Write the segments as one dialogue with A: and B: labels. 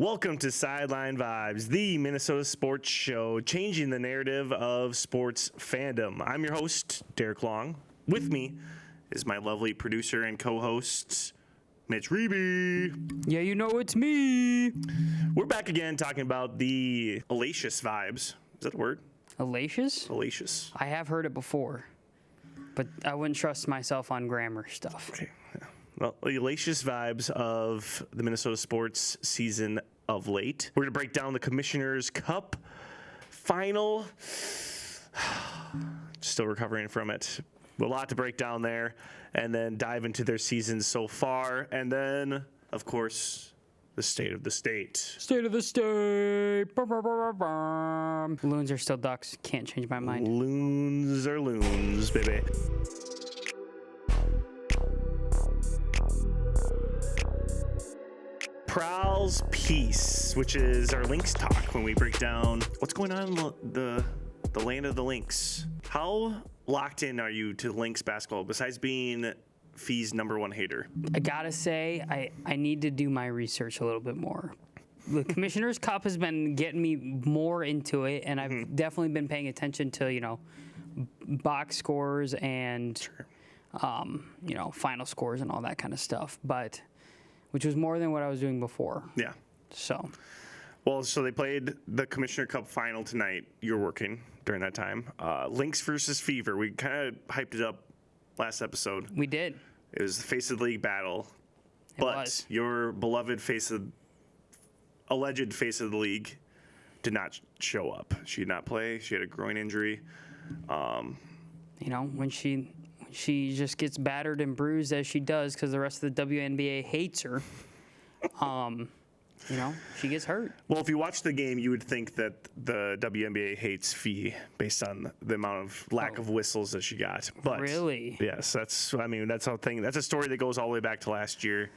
A: Welcome to Sideline Vibes, the Minnesota sports show, changing the narrative of sports fandom. I'm your host, Derek Long. With me is my lovely producer and co-host, Mitch Reeby.
B: Yeah, you know it's me.
A: We're back again talking about the Hellacious vibes. Is that a word?
B: Hellacious?
A: Hellacious.
B: I have heard it before, but I wouldn't trust myself on grammar stuff.
A: Okay. Yeah. Well, the Hellacious vibes of the Minnesota sports season of late. We're going to break down the Commissioner's Cup final. Still recovering from it. A lot to break down there, and then dive into their season so far, and then, of course, the state of the state.
B: State of the state. Loons are still ducks. Can't change my mind.
A: Loons are loons, baby. Prowl's Piece, which is our Lynx talk when we break down what's going on in the land of the Lynx. How locked in are you to Lynx basketball besides being Fee's number one hater?
B: I gotta say, I need to do my research a little bit more. The Commissioner's Cup has been getting me more into it, and I've definitely been paying attention to, box scores and, final scores and all that kind of stuff. Which was more than what I was doing before.
A: Yeah.
B: So
A: they played the Commissioner Cup final tonight. You were working during that time. Lynx versus Fever. We kind of hyped it up last episode.
B: we did.
A: It was the face of the league battle.
B: It was.
A: Your beloved alleged face of the league did not show up. She did not play. She had a groin injury.
B: When she just gets battered and bruised as she does because the rest of the WNBA hates her, she gets hurt.
A: Well, if you watch the game, you would think that the WNBA hates Fee based on the amount of lack of whistles that she got. But
B: really?
A: Yes, that's a thing. That's a story that goes all the way back to last year.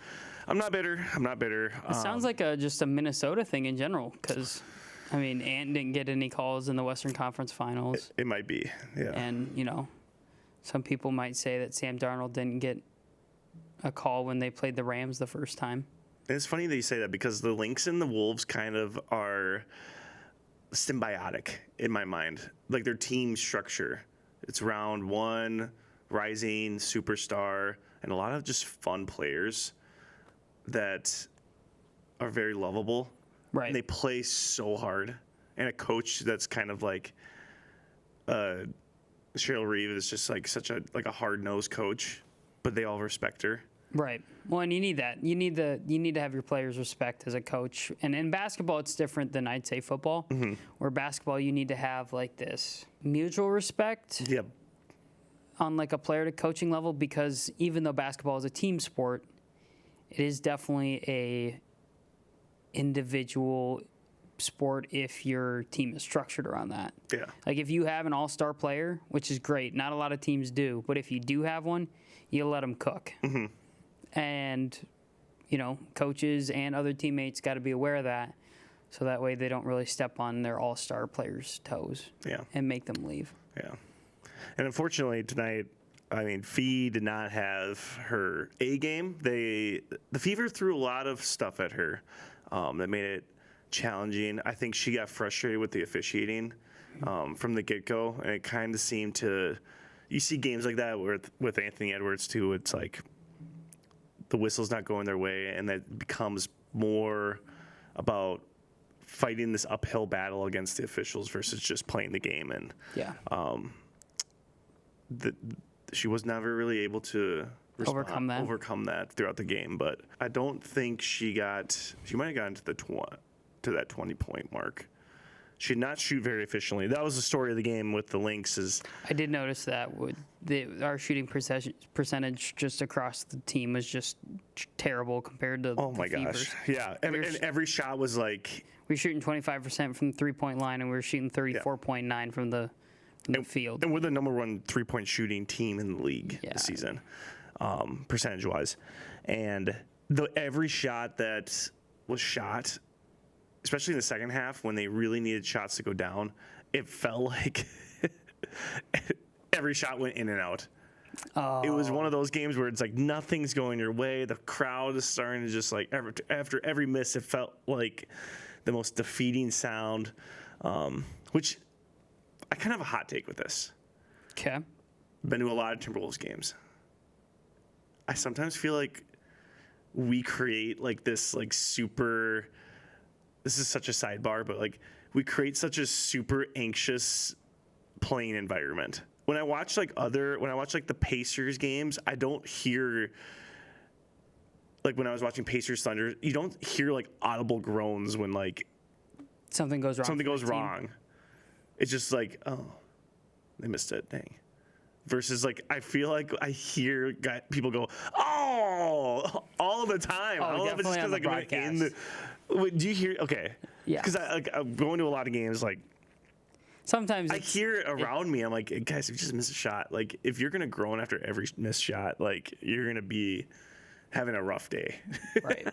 A: I'm not bitter.
B: It sounds like just a Minnesota thing in general because, Ant didn't get any calls in the Western Conference Finals.
A: It might be, yeah.
B: And, some people might say that Sam Darnold didn't get a call when they played the Rams the first time.
A: And it's funny that you say that because the Lynx and the Wolves kind of are symbiotic in my mind. Like their team structure. It's round one, rising, superstar, and a lot of just fun players that are very lovable.
B: Right.
A: And they play so hard. And a coach that's kind of like Cheryl Reeve is just like such a hard-nosed coach, but they all respect her.
B: Right. Well, and you need that. You need to have your players respect as a coach. And in basketball, it's different than I'd say football. Mm-hmm. Where basketball, you need to have like this mutual respect.
A: Yep.
B: On like a player to coaching level, because even though basketball is a team sport, it is definitely a individual sport if your team is structured around that.
A: Yeah.
B: Like if you have an all-star player, which is great, not a lot of teams do, but if you do have one, you let them cook. Mm-hmm. And, coaches and other teammates got to be aware of that, so that way they don't really step on their all-star players' toes and make them leave.
A: Yeah. And unfortunately tonight, Fee did not have her A game. The Fever threw a lot of stuff at her that made it challenging. I think she got frustrated with the officiating from the get-go, and it kind of seemed to. You see games like that with Anthony Edwards too. It's like the whistle's not going their way, and that becomes more about fighting this uphill battle against the officials versus just playing the game. And she was never really able to overcome that throughout the game. But I don't think she might have gotten to that 20-point mark. She did not shoot very efficiently. That was the story of the game with the Lynx.
B: I did notice that our shooting percentage just across the team was just terrible compared to
A: oh my gosh, yeah. And every shot was like
B: we were shooting 25% from the 3-point line, and we were shooting 34.9 from the field.
A: And we're the number one 3-point shooting team in the league this season, percentage-wise. And every shot that was shot, especially in the second half when they really needed shots to go down, it felt like every shot went in and out. It was one of those games where it's like nothing's going your way. The crowd is starting to just like after every miss, it felt like the most defeating sound. Which I kind of have a hot take with this.
B: Okay.
A: Been to a lot of Timberwolves games. I sometimes feel like we create like this like super. This is such a sidebar, but like we create such a super anxious playing environment. When I watch like the Pacers games, I don't hear like when I was watching Pacers Thunder, you don't hear like audible groans when like
B: something goes wrong.
A: Something goes wrong. It's just like, oh, they missed it. Dang. Versus like I feel like I hear people go, oh, all the time.
B: Oh,
A: I don't know if it's
B: definitely
A: because
B: on
A: like
B: the
A: I'm in the. Wait, do you hear? Okay.
B: Yeah.
A: Because I'm going to a lot of games like.
B: Sometimes
A: I hear it around me. I'm like, guys, if you just miss a shot, like if you're gonna groan after every missed shot, like you're gonna be having a rough day.
B: Right.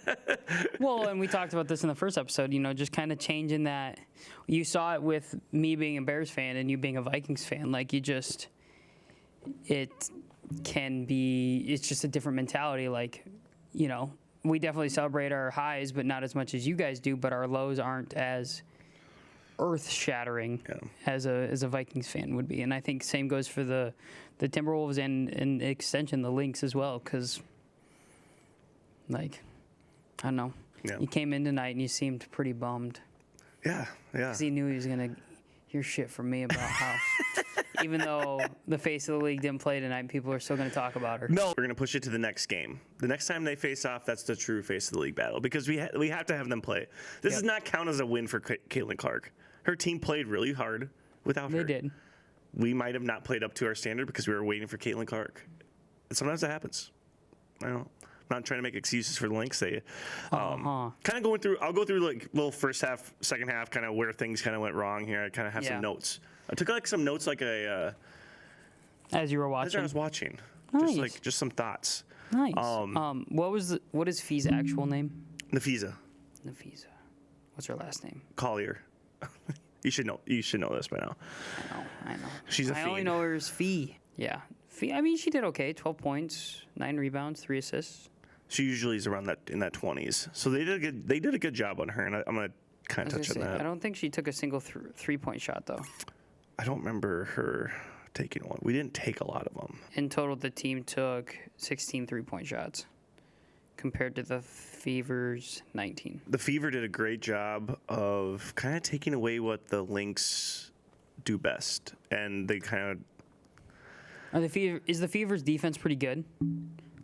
B: Well, and we talked about this in the first episode, just kind of changing that. You saw it with me being a Bears fan and you being a Vikings fan. Like it's just a different mentality. Like, we definitely celebrate our highs, but not as much as you guys do, but our lows aren't as earth-shattering as a Vikings fan would be. And I think same goes for the Timberwolves and extension, the Lynx as well, because, like, I don't know.
A: Yeah.
B: You came in tonight and you seemed pretty bummed.
A: Yeah.
B: Because he knew he was going to hear shit from me about how, even though the face of the league didn't play tonight, people are still going to talk about her.
A: No, we're going to push it to the next game. The next time they face off, that's the true face of the league battle because we have to have them play. This does not count as a win for Catlin Clark. Her team played really hard without her.
B: They did.
A: We might have not played up to our standard because we were waiting for Catlin Clark. And sometimes that happens. I don't know. I'm not trying to make excuses for the Lynx. Kind of going through. I'll go through like little first half, second half, kind of where things kind of went wrong here. I kind of have some notes. I took like some notes, like
B: as you were watching.
A: As I was watching,
B: Nice.
A: just some thoughts.
B: Nice. What is Fee's actual name?
A: Nafisa
B: What's her last name?
A: Collier. You should know this by now.
B: I know.
A: She's a
B: I
A: fiend.
B: only know her as Fee. Yeah. Fee. I mean, she did okay. 12 points, 9 rebounds, 3 assists.
A: She usually is around in that 20s. So they did a good job on her, and I'm gonna kind of touch on that.
B: I don't think she took a single 3-point shot though.
A: I don't remember her taking one. We didn't take a lot of them.
B: In total, the team took 16 3-point shots compared to the Fever's 19.
A: The Fever did a great job of kind of taking away what the Lynx do best, and they kind of.
B: Is the Fever's defense pretty good?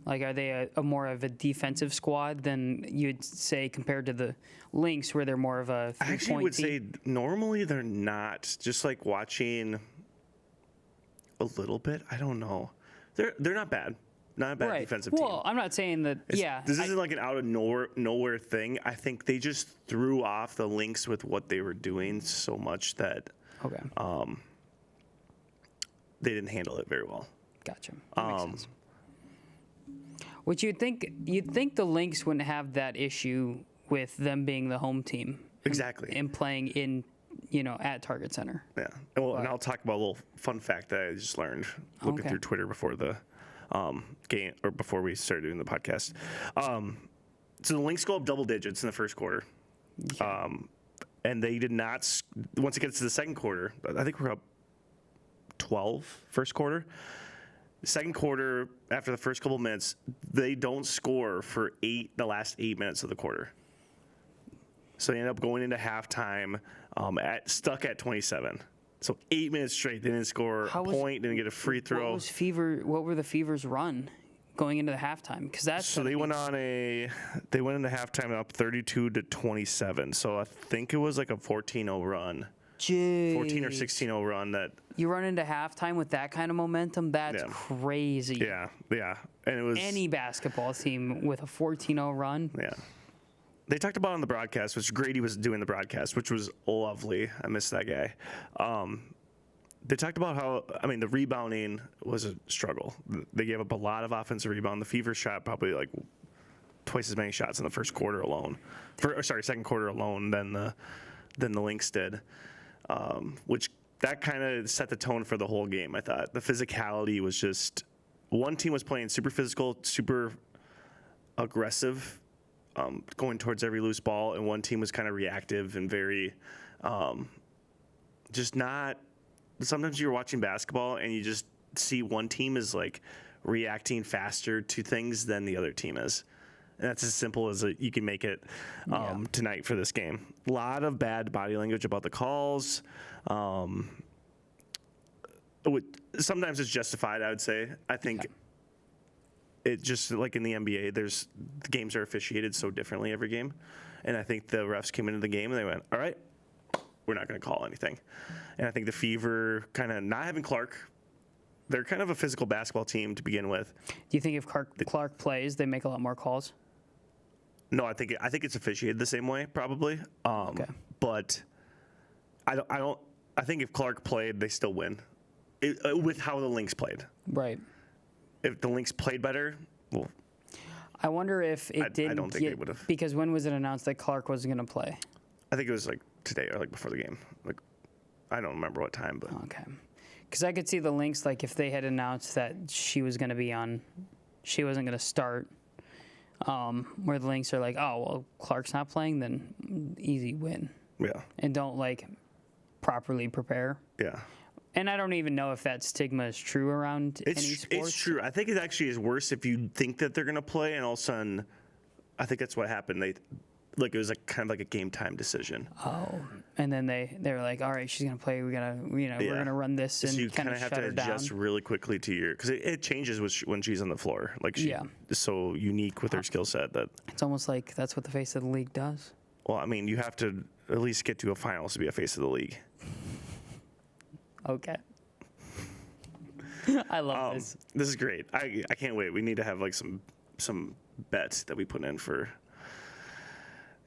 B: Like, are they a more of a defensive squad than you'd say compared to the Lynx, where they're more of a 3-point
A: I actually would
B: team?
A: say normally they're not. Just like watching a little bit, I don't know. They're not bad. Not a bad defensive team.
B: Well, I'm not saying that.
A: This isn't like an out of nowhere thing. I think they just threw off the Lynx with what they were doing so much that they didn't handle it very well.
B: Gotcha. That makes sense. Which you'd think the Lynx wouldn't have that issue with them being the home team.
A: Exactly.
B: And playing in, at Target Center.
A: Yeah. Well, and I'll talk about a little fun fact that I just learned looking through Twitter before the game or before we started doing the podcast. So the Lynx go up double digits in the first quarter.
B: Okay.
A: And they did not, once it gets to the second quarter, I think we're up 12 first quarter. The second quarter, after the first couple minutes, they don't score for the last 8 minutes of the quarter. So they end up going into halftime stuck at 27. So 8 minutes straight, they didn't score a point, didn't get a free throw.
B: What were the Fever's run going into the halftime?
A: So they went into halftime up 32-27. So I think it was like a 14-0 run.
B: Jeez.
A: 14 or 16-0 run that
B: you run into halftime with that kind of momentum. That's crazy.
A: Yeah, and it was
B: any basketball team with a 14-0 run.
A: Yeah, they talked about on the broadcast, which Grady was doing the broadcast, which was lovely. I miss that guy. They talked about how the rebounding was a struggle. They gave up a lot of offensive rebound. The Fever shot probably like twice as many shots in the first quarter alone. Second quarter alone than the Lynx did. Which that kind of set the tone for the whole game. I thought the physicality was just one team was playing super physical, super aggressive, going towards every loose ball, and one team was kind of reactive and very just not. Sometimes you're watching basketball and you just see one team is like reacting faster to things than the other team is. And that's as simple as you can make it tonight for this game. A lot of bad body language about the calls. Sometimes it's justified, I would say. I think it just like in the NBA, the games are officiated so differently every game. And I think the refs came into the game and they went, all right, we're not going to call anything. And I think the Fever kind of not having Clark, they're kind of a physical basketball team to begin with.
B: Do you think if Clark plays, they make a lot more calls?
A: No, I think it's officiated the same way, probably. But I think if Clark played, they still win. With how the Lynx played.
B: Right.
A: If the Lynx played better, well,
B: I wonder if it didn't.
A: I don't think they would have.
B: Because when was it announced that Clark wasn't going to play?
A: I think it was like today or like before the game. Like, I don't remember what time, but
B: okay. Because I could see the Lynx, like if they had announced that she was going to be on, she wasn't going to start. Where the Lynx are like, oh well, Clark's not playing, then easy win.
A: Yeah.
B: And don't like properly prepare.
A: Yeah.
B: And I don't even know if that stigma is true around any sports.
A: It's true. I think it actually is worse if you think that they're going to play, and all of a sudden, I think that's what happened. It was like kind of like a game time decision.
B: Oh, and then they were like, all right, she's going to play. We're gonna run this and
A: so you
B: kind of
A: have
B: shut
A: to
B: her down.
A: adjust really quickly to your because it changes when she's on the floor. Like she is so unique with her skill set that
B: it's almost like that's what the face of the league does.
A: Well, I mean, you have to at least get to a finals to be a face of the league.
B: Okay. I love this.
A: This is great. I can't wait. We need to have like some bets that we put in for.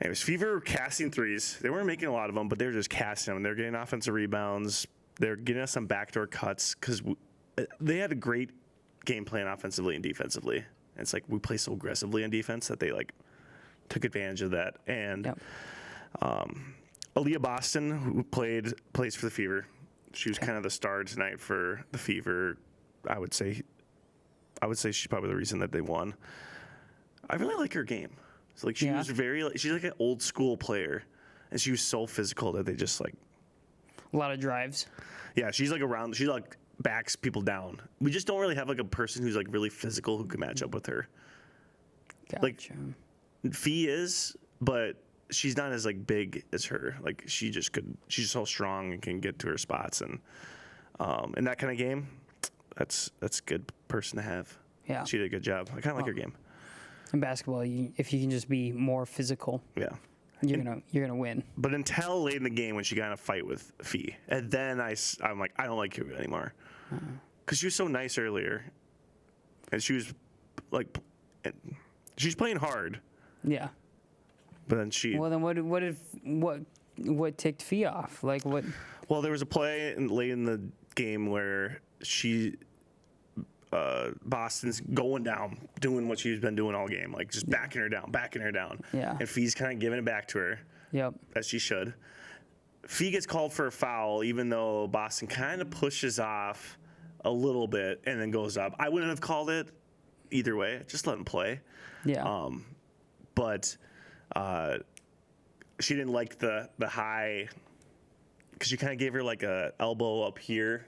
A: Anyways, Fever were casting threes. They weren't making a lot of them, but they were just casting them. They're getting offensive rebounds. They're getting us some backdoor cuts because they had a great game plan offensively and defensively. And it's like we play so aggressively on defense that they like took advantage of that. And Aaliyah Boston, who plays for the Fever, she was kind of the star tonight for the Fever. I would say she's probably the reason that they won. I really like her game. So like she was she's like an old school player, and she was so physical that they just like
B: a lot of drives.
A: Yeah, she's like around. She like backs people down. We just don't really have like a person who's like really physical who can match up with her.
B: Gotcha.
A: Like Fee is, but she's not as like big as her. Like she's so strong and can get to her spots, and in that kind of game, that's a good person to have.
B: Yeah,
A: she did a good job. I kind of like her game.
B: In basketball, if you can just be more physical, you're gonna win.
A: But until late in the game when she got in a fight with Fee, and then I'm like, I don't like you anymore, because she was so nice earlier, and she was like, she's playing hard.
B: Yeah.
A: But then she.
B: Well, then what ticked Fee off? Like what?
A: Well, there was a play late in the game where Boston's going down, doing what she's been doing all game, like just backing her down.
B: Yeah.
A: And Fee's kind of giving it back to her.
B: Yep.
A: As she should. Fee gets called for a foul, even though Boston kind of pushes off a little bit and then goes up. I wouldn't have called it either way. Just let him play.
B: Yeah.
A: But she didn't like the high, because you kind of gave her like a elbow up here,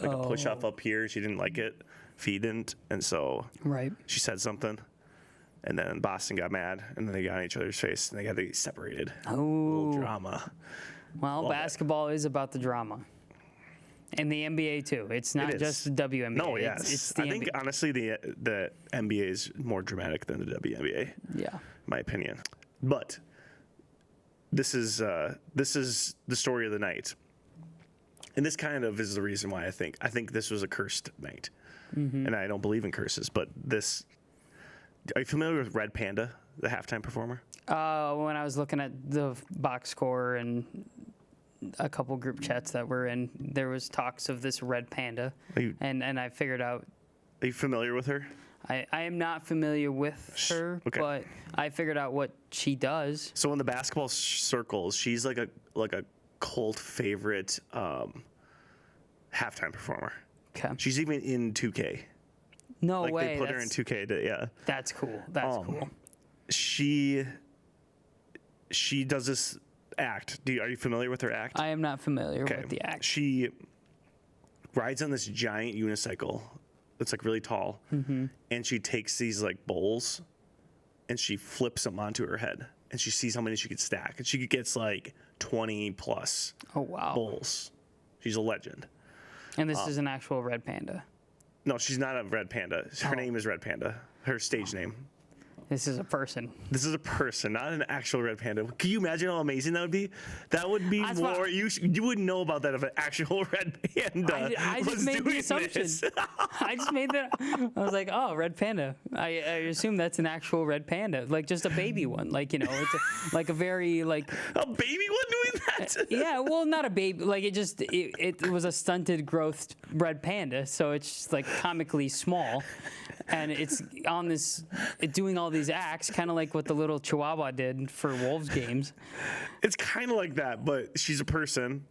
A: like a push off up here. She didn't like it. Fee didn't, and so she said something, and then Boston got mad, and then they got in each other's face, and they got to get separated.
B: Oh,
A: little drama.
B: Well, basketball is about the drama, and the NBA too. It's not just the WNBA.
A: No, yes,
B: it's the
A: I think honestly the NBA is more dramatic than the WNBA.
B: Yeah,
A: in my opinion. But this is the story of the night, and this kind of is the reason why I think this was a cursed night. Mm-hmm. And I don't believe in curses, but this. Are you familiar with Red Panda, the halftime performer?
B: When I was looking at the box score and a couple group chats that were in, there was talks of this Red Panda, and I figured out.
A: Are you familiar with her?
B: I am not familiar with her, but I figured out what she does.
A: So in the basketball circles, she's like a cult favorite halftime performer.
B: Okay.
A: She's even in 2K.
B: No
A: like
B: way.
A: they put her in 2K. Yeah.
B: That's cool. That's cool.
A: She does this act. Are you familiar with her act?
B: I am not familiar with the act.
A: She rides on this giant unicycle that's like really tall, and she takes these like bowls and she flips them onto her head, and she sees how many she could stack, and she gets like 20 plus
B: Oh, wow.
A: bowls. She's a legend.
B: And this is an actual red panda.
A: No, she's not a red panda. Her
B: Oh.
A: name is Red Panda. Her stage name.
B: This is a person.
A: This is a person, not an actual red panda. Can you imagine how amazing that would be? That would be
B: That's
A: more.
B: what-
A: You wouldn't know about that if an actual red panda
B: I
A: was
B: just made the
A: doing
B: assumption.
A: this.
B: I just made that. I was like, oh, red panda. I assume that's an actual red panda, like just a baby one. Like, it's like a very like.
A: A baby one doing that?
B: Yeah, well, not a baby. Like it was a stunted growth red panda, so it's just like comically small, and it's on this, doing all these acts, kind of like what the little Chihuahua did for Wolves games.
A: It's kind of like that, but she's a person.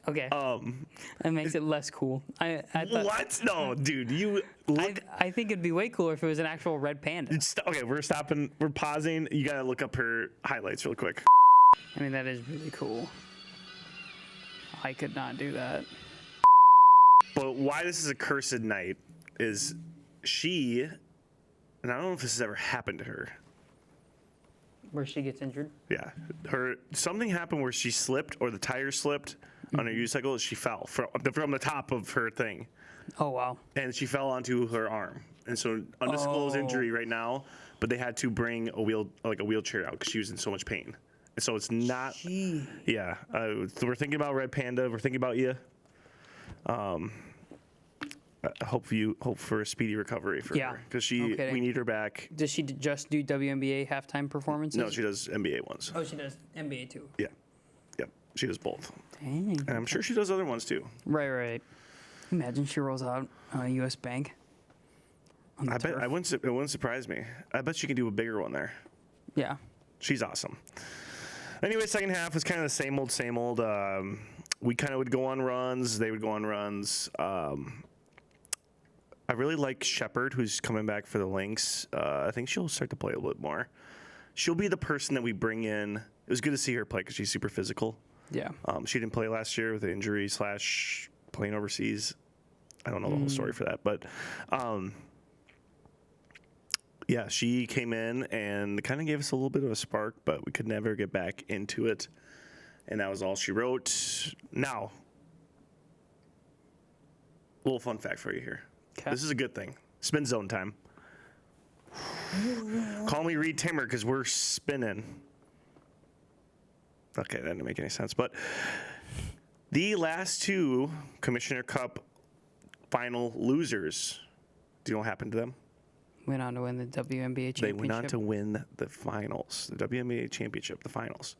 B: Okay, that makes it less cool. I thought,
A: What? No, dude. You look.
B: I think it'd be way cooler if it was an actual red panda.
A: Okay, we're stopping. We're pausing. You gotta look up her highlights real quick.
B: I mean, that is really cool. I could not do that.
A: But why this is a cursed night is she, and I don't know if this has ever happened to her.
B: Where she gets injured?
A: Yeah, something happened where she slipped, or the tire slipped on her unicycle. She fell from the top of her thing,
B: Oh, wow.
A: and she fell onto her arm. And so undisclosed injury right now, but they had to bring a wheelchair out because she was in so much pain. And so it's not. Yeah, we're thinking about Red Panda. We're thinking about you. Hope for a speedy recovery for her because
B: No kidding.
A: we need her back.
B: Does she just do WNBA halftime performances?
A: No, she does NBA ones.
B: Oh, she does NBA too.
A: Yeah, yep, she does both,
B: Dang.
A: and I'm sure she does other ones too.
B: Right. Imagine she rolls out a U.S. Bank. On the
A: I bet
B: turf.
A: it wouldn't surprise me. I bet she can do a bigger one there.
B: Yeah.
A: She's awesome. Anyway, second half was kind of the same old. We kind of would go on runs. They would go on runs. I really like Shepard, who's coming back for the Lynx. I think she'll start to play a little bit more. She'll be the person that we bring in. It was good to see her play because she's super physical.
B: Yeah.
A: She didn't play last year with an injury / playing overseas. I don't know the whole story for that, but yeah, she came in and kind of gave us a little bit of a spark, but we could never get back into it. And that was all she wrote. Now, a little fun fact for you here.
B: 'Kay.
A: This is a good thing. Spin zone time. Call me Reed Timmer because we're spinning. Okay, that didn't make any sense. But the last two Commissioner Cup final losers, do you know what happened to them?
B: Went on to win the WNBA championship.
A: They went on to win the finals, the WNBA championship, the finals.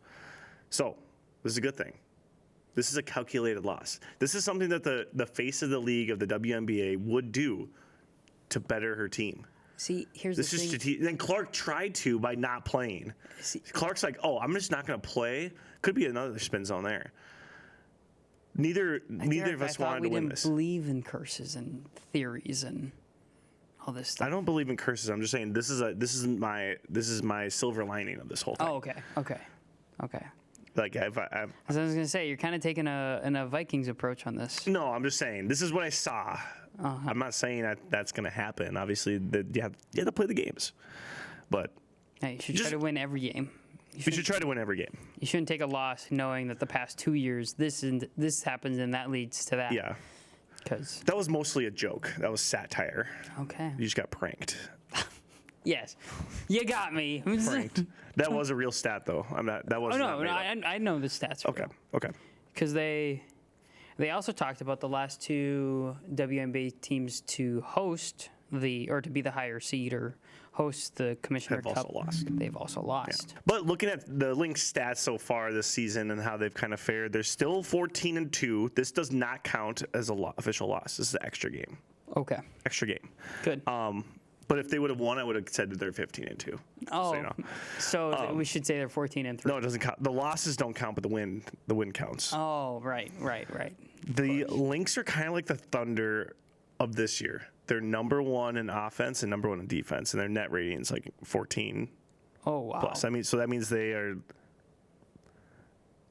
A: So this is a good thing. This is a calculated loss. This is something that the face of the league of the WNBA would do to better her team.
B: See, here's
A: This
B: the
A: is
B: thing.
A: strategic. Then Clark tried to by not playing.
B: See-
A: Clark's like, oh, I'm just not going to play. Could be another spin zone there. Neither of us wanted to win
B: We
A: this.
B: didn't believe in curses and theories and all this stuff.
A: I don't believe in curses. I'm just saying this is my silver lining of this whole thing.
B: Oh, okay.
A: Like
B: As I was gonna say, you're kind of taking a Vikings approach on this.
A: no, I'm just saying this is what I saw. I'm not saying that's going to happen. Obviously, you have to play the games, but
B: Hey, you should
A: Just-
B: try to win every game.
A: we should try to win every game.
B: You shouldn't take a loss knowing that the past 2 years this happens and that leads to that.
A: Yeah,
B: Because
A: that was mostly a joke. That was satire.
B: okay.
A: You just got pranked.
B: Yes, you got me.
A: Pranked. That was a real stat, though. I'm not. That
B: Oh
A: wasn't.
B: no,
A: not made up.
B: I know the stats.
A: Okay. Okay.
B: Because they also talked about the last two WNBA teams to host to be the higher seed or host the Commissioner
A: Have
B: Cup.
A: also lost.
B: They've also lost.
A: But looking at the Lynx stats so far this season and how they've kind of fared, they're still 14-2. This does not count as a official loss. This is an extra game.
B: Okay,
A: Extra game.
B: good.
A: But if they would have won, I would have said that they're 15-2.
B: Oh,
A: so, you know.
B: so we should say they're 14-3.
A: No, it doesn't count. The losses don't count, but the win counts.
B: Oh, right.
A: The Lynx are kind of like the Thunder of this year. They're number 1 in offense and number 1 in defense, and their net rating is like 14
B: Oh, wow.
A: plus. I mean, so that means they are.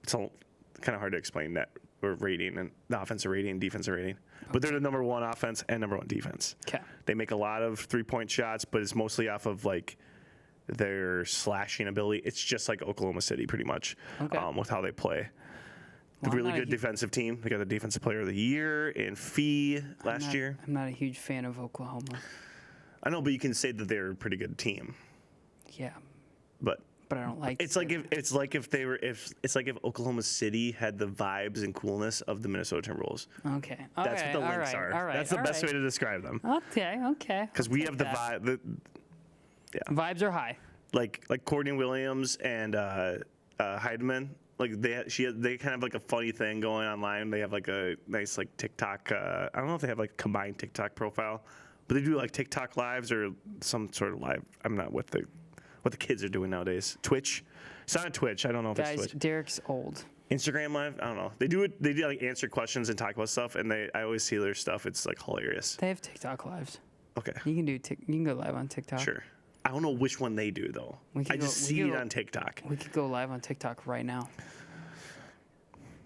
A: It's kind of hard to explain net or rating and the offensive rating and defensive rating, but they're the number 1 offense and number 1 defense.
B: Okay.
A: They make a lot of 3-point shots, but it's mostly off of like their slashing ability. It's just like Oklahoma City, pretty much, with how they play.
B: Well,
A: Really good defensive team. They got the defensive player of the year in Fee last year.
B: I'm not a huge fan of Oklahoma.
A: I know, but you can say that they're a pretty good team.
B: Yeah,
A: But
B: but I don't like.
A: it's like if Oklahoma City had the vibes and coolness of the Minnesota Timberwolves.
B: Okay.
A: That's what the Lynx are.
B: All right.
A: That's the best way to describe them.
B: Okay.
A: Because we have the vibe.
B: Vibes are high.
A: Like Courtney Williams and Heidemann. Like they kind of have like a funny thing going online. They have like a nice like TikTok. I don't know if they have like a combined TikTok profile, but they do like TikTok lives or some sort of live. I'm not what the kids are doing nowadays. Twitch. It's not Twitch. I don't know if it's
B: Guys,
A: Twitch.
B: Derek's old.
A: Instagram live. I don't know. They do it. They do like answer questions and talk about stuff. And I always see their stuff. It's like hilarious.
B: They have TikTok lives.
A: Okay.
B: You can go live on TikTok.
A: Sure. I don't know which one they do though. I just see it on TikTok.
B: We could go live on TikTok right now.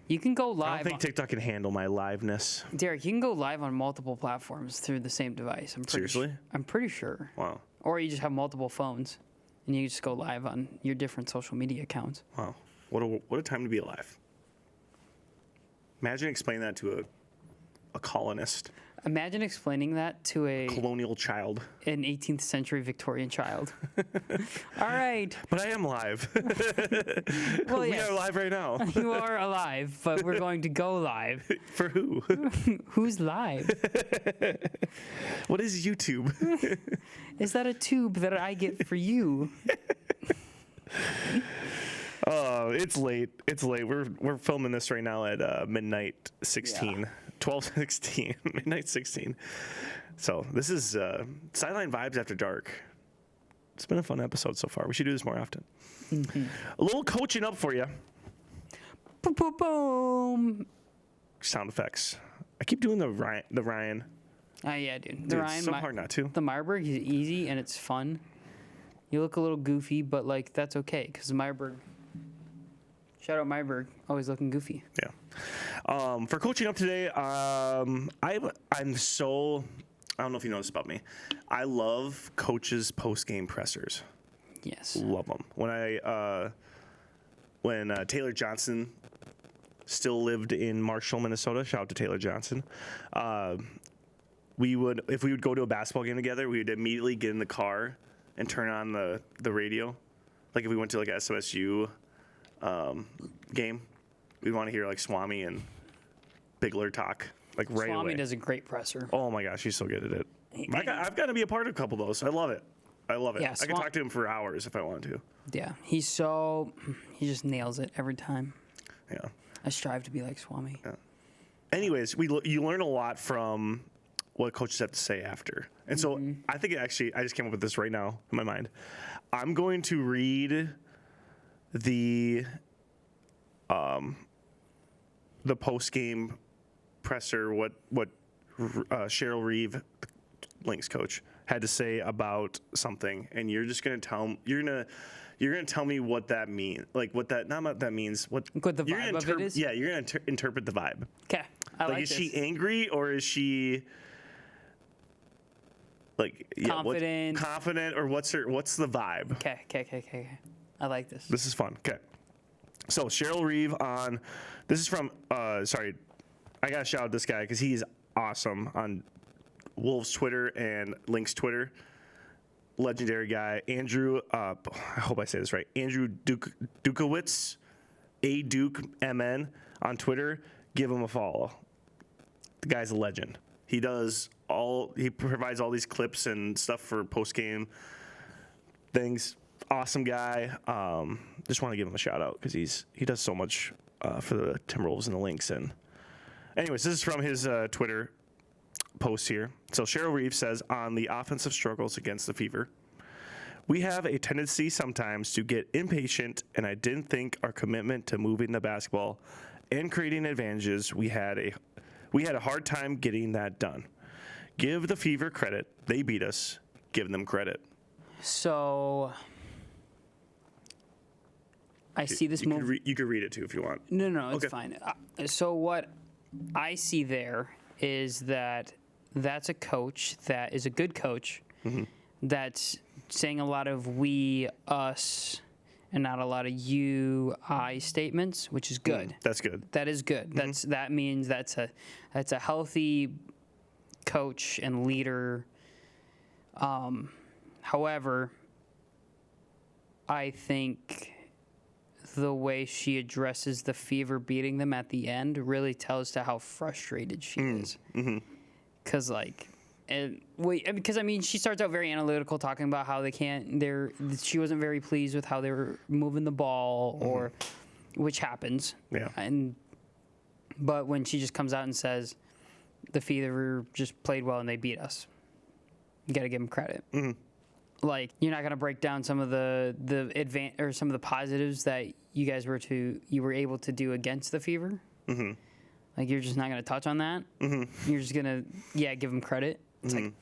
B: You can go
A: I
B: live.
A: don't think TikTok can handle my liveness.
B: Derek, you can go live on multiple platforms through the same device.
A: Seriously?
B: I'm pretty sure.
A: Wow.
B: Or you just have multiple phones, and you just go live on your different social media accounts.
A: Wow. What a time to be alive. Imagine explaining that to a colonist.
B: Imagine explaining that to
A: Colonial child.
B: an 18th century Victorian child. All right.
A: But I am live.
B: Well,
A: We
B: yes,
A: are live right now.
B: you are alive, but we're going to go live.
A: For who?
B: Who's live?
A: What is YouTube?
B: Is that a tube that I get for you?
A: Oh, it's late. It's late. We're filming this right now at midnight 16.
B: Yeah.
A: 12:16. Midnight 16. So this is Sideline Vibes After Dark. It's been a fun episode so far. We should do this more often.
B: Mm-hmm.
A: A little coaching up for you.
B: Boom, boom, boom.
A: Sound effects. I keep doing the Ryan.
B: Oh, yeah, dude. The
A: Dude,
B: Ryan
A: it's so hard not to.
B: The Marburg is easy and it's fun. You look a little goofy, but like that's okay because Myberg. Shout out Myberg, always looking goofy.
A: Yeah. For coaching up today, I'm so. I don't know if you know this about me. I love coaches' post-game pressers.
B: Yes.
A: Love them. When Taylor Johnson still lived in Marshall, Minnesota. Shout out to Taylor Johnson. If we would go to a basketball game together, we would immediately get in the car and turn on the radio. Like if we went to like a SMSU game, we'd want to hear like Swami and Bigler talk like right
B: Swami
A: away.
B: does a great presser.
A: Oh my gosh, he's so good at it. I've got to be a part of a couple of those. I love it.
B: Yeah,
A: I can talk to him for hours if I want to.
B: Yeah, he just nails it every time.
A: Yeah.
B: I strive to be like Swami.
A: Yeah. Anyways, you learn a lot from what coaches have to say after. And so I think I just came up with this right now in my mind. I'm going to read the post-game presser, what Cheryl Reeve, Lynx coach, had to say about something, and you're just going to tell me what that means, like what that means. What
B: the vibe of it is?
A: Yeah, you're gonna interpret the vibe.
B: Okay, I like
A: is
B: this.
A: she angry or is she like
B: Confident?
A: confident, or what's the vibe?
B: Okay. I like this.
A: This is fun. Okay, so Cheryl Reeve on. This is from. Sorry, I gotta shout out this guy because he's awesome on Wolves Twitter and Lynx Twitter. Legendary guy, Andrew. I hope I say this right. Andrew Dukowitz, A Duke MN on Twitter. Give him a follow. The guy's a legend. He provides all these clips and stuff for post game things. Awesome guy. Just want to give him a shout out because he does so much for the Timberwolves and the Lynx. And anyways, this is from his Twitter post here. So Cheryl Reeve says, on the offensive struggles against the Fever, we have a tendency sometimes to get impatient, and I didn't think our commitment to moving the basketball and creating advantages, we had a hard time getting that done. Give the Fever credit. They beat us. Give them credit.
B: So I see this move.
A: You could read it too if you want.
B: No, it's
A: Okay.
B: fine. So what I see there is that that's a coach that is a good coach that's saying a lot of we, us, and not a lot of you, I statements, which is good.
A: That's good.
B: That is good. That means that's a healthy coach and leader. However, I think the way she addresses the Fever beating them at the end really tells to how frustrated she is. Because because I mean, she starts out very analytical, talking about how they can't. She wasn't very pleased with how they were moving the ball, or which happens.
A: Yeah.
B: But when she just comes out and says, the Fever just played well and they beat us, you got to give them credit. Like, you're not gonna break down some of the or some of the positives that you guys you were able to do against the Fever. Like, you're just not gonna touch on that. You're just gonna give them credit. It's like,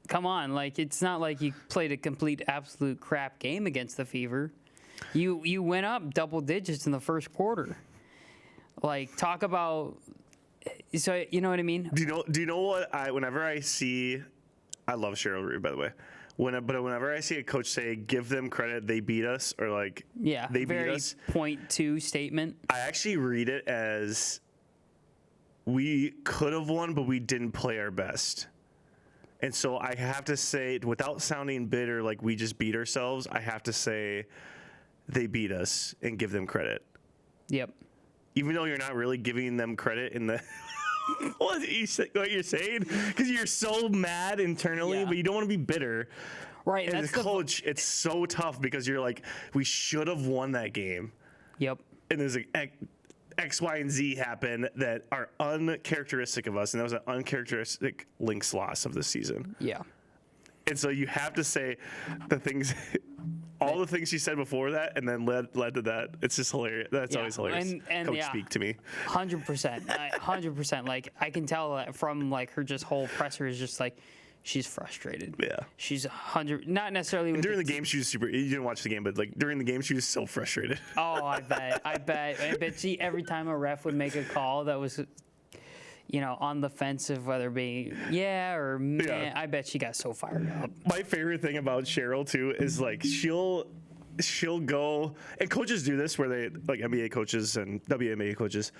B: come on, like, it's not like you played a complete absolute crap game against the Fever. You went up double digits in the first quarter. Like, talk about. So you know what I mean?
A: Do you know what whenever I see, I love Cheryl Reed, by the way. Whenever I see a coach say, "Give them credit, they beat us," or like, they beat us,
B: point two statement.
A: I actually read it as, we could have won, but we didn't play our best. And so I have to say, without sounding bitter, like we just beat ourselves, I have to say, they beat us and give them credit.
B: Yep.
A: Even though you're not really giving them credit in the what you're saying, because you're so mad internally, but you don't want to be bitter.
B: Right.
A: As a coach, it's so tough because you're like, we should have won that game.
B: Yep.
A: And there's like X, Y, and Z happen that are uncharacteristic of us, and that was an uncharacteristic Lynx loss of the season.
B: Yeah.
A: And so you have to say the things, all the things she said before that, and then led to that. It's just hilarious. That's always hilarious.
B: And
A: Coach speak to me.
B: 100%. 100%. Like, I can tell that from like her just whole presser is just like, she's frustrated.
A: Yeah.
B: She's 100. Not necessarily. With
A: During the game, she was super. You didn't watch the game, but like during the game, she was so frustrated.
B: Oh, I bet she, every time a ref would make a call that was, on the fence of whether being or man, I bet she got so fired up.
A: My favorite thing about Cheryl too is like she'll go, and coaches do this where they, like NBA coaches and WNBA coaches,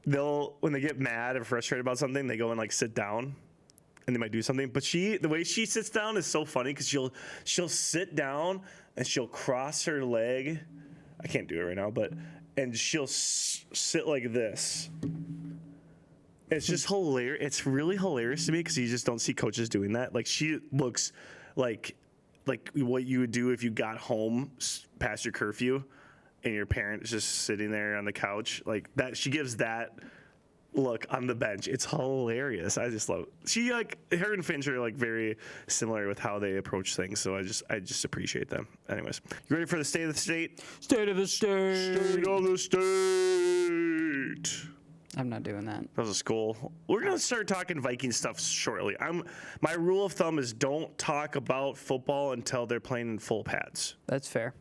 A: when they get mad or frustrated about something, they go and like sit down. And they might do something, but the way she sits down is so funny because she'll sit down and she'll cross her leg. I can't do it right now, and she'll sit like this. It's just hilarious. It's really hilarious to me because you just don't see coaches doing that. Like, she looks like what you would do if you got home past your curfew and your parent is just sitting there on the couch like that. She gives that look on the bench. It's hilarious. I just love it. Her and Finch are like very similar with how they approach things, so I just appreciate them. Anyways, you ready for the state of the state?
B: State of the state.
A: State of the state.
B: I'm not doing that.
A: That was a school. We're gonna start talking Viking stuff shortly. My rule of thumb is don't talk about football until they're playing in full pads.
B: That's fair.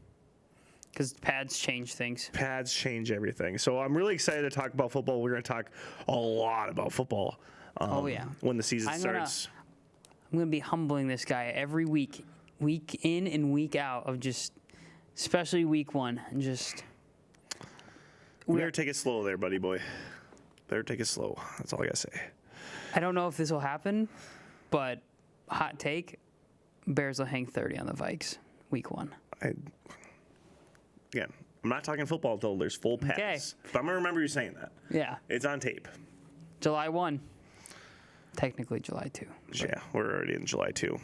B: Because pads change things.
A: Pads change everything. So I'm really excited to talk about football. We're going to talk a lot about football. When the season starts.
B: I'm going to be humbling this guy every week in and week out of just, especially week one, and just.
A: Better take it slow there, buddy boy. Better take it slow. That's all I got to say.
B: I don't know if this will happen, but hot take, Bears will hang 30 on the Vikes week one.
A: Again, I'm not talking football until there's full pads.
B: Okay.
A: But I'm going to remember you saying that.
B: Yeah.
A: It's on tape.
B: July 1. Technically July 2.
A: Yeah, we're already in July 2.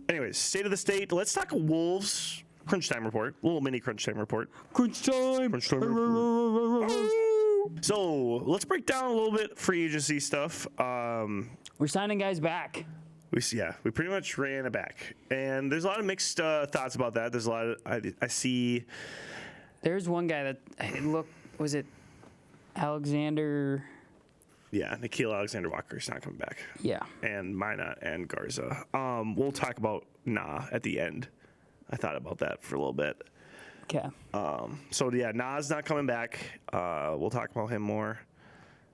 A: Anyways, state of the state. Let's talk Wolves crunch time report. A little mini crunch time report. Crunch time report. So let's break down a little bit free agency stuff.
B: We're signing guys back.
A: We pretty much ran it back. And there's a lot of mixed thoughts about that. There's a lot of, I see.
B: There's one guy that, was it Alexander?
A: Yeah, Nikhil Alexander-Walker's not coming back.
B: Yeah.
A: And Minot and Garza. We'll talk about at the end. I thought about that for a little bit.
B: Okay.
A: So yeah, Na's not coming back. We'll talk about him more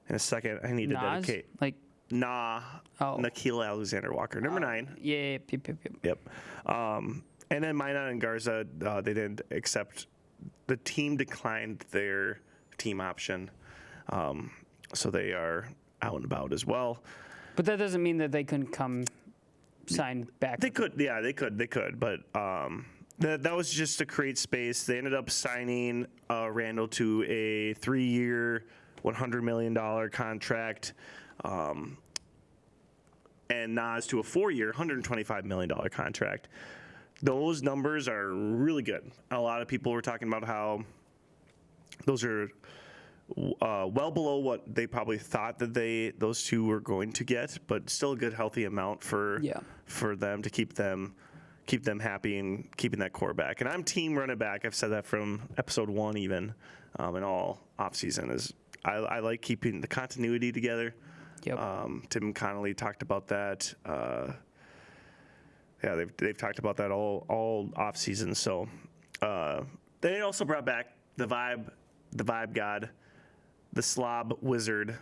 A: in a second. I need to dedicate.
B: Like
A: Nikhil Alexander-Walker, number 9.
B: Yeah.
A: Yep. And then Minot and Garza, they didn't accept. The team declined their team option, so they are out and about as well.
B: But that doesn't mean that they couldn't come sign back.
A: They could, yeah, they could, but that was just to create space. They ended up signing Randall to a 3-year, $100 million contract, and Nas to a 4-year, $125 million contract. Those numbers are really good. A lot of people were talking about how those are well below what they probably thought that those two were going to get, but still a good healthy amount for them to keep them happy and keeping that core back. And I'm team running back. I've said that from episode 1 even, in all offseason is I like keeping the continuity together.
B: Yep.
A: Tim Connolly talked about that. Yeah, they've talked about that all off season. So they also brought back the vibe god, the slob wizard,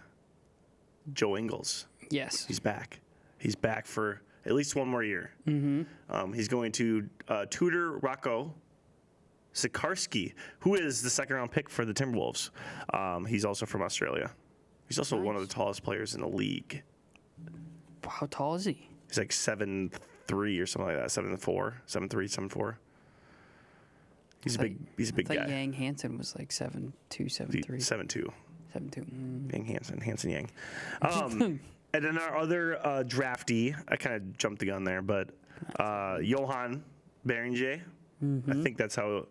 A: Joe Ingles.
B: Yes,
A: he's back. He's back for at least one more year. Mm-hmm. He's going to tutor Rocco Sikarski, who is the 2nd-round pick for the Timberwolves. He's also from Australia. He's also one of the tallest players in the league.
B: How tall is he?
A: He's like 7'3" or something like that. 7'4", 7'3", 7'4". He's a big guy.
B: Yang Hansen was like 7'2", 7'3".
A: 7'2".
B: 7'2".
A: Yang Hansen Yang. And then our other draftee, I kind of jumped the gun there, but Johan Beringer. Mm-hmm. I think that's how it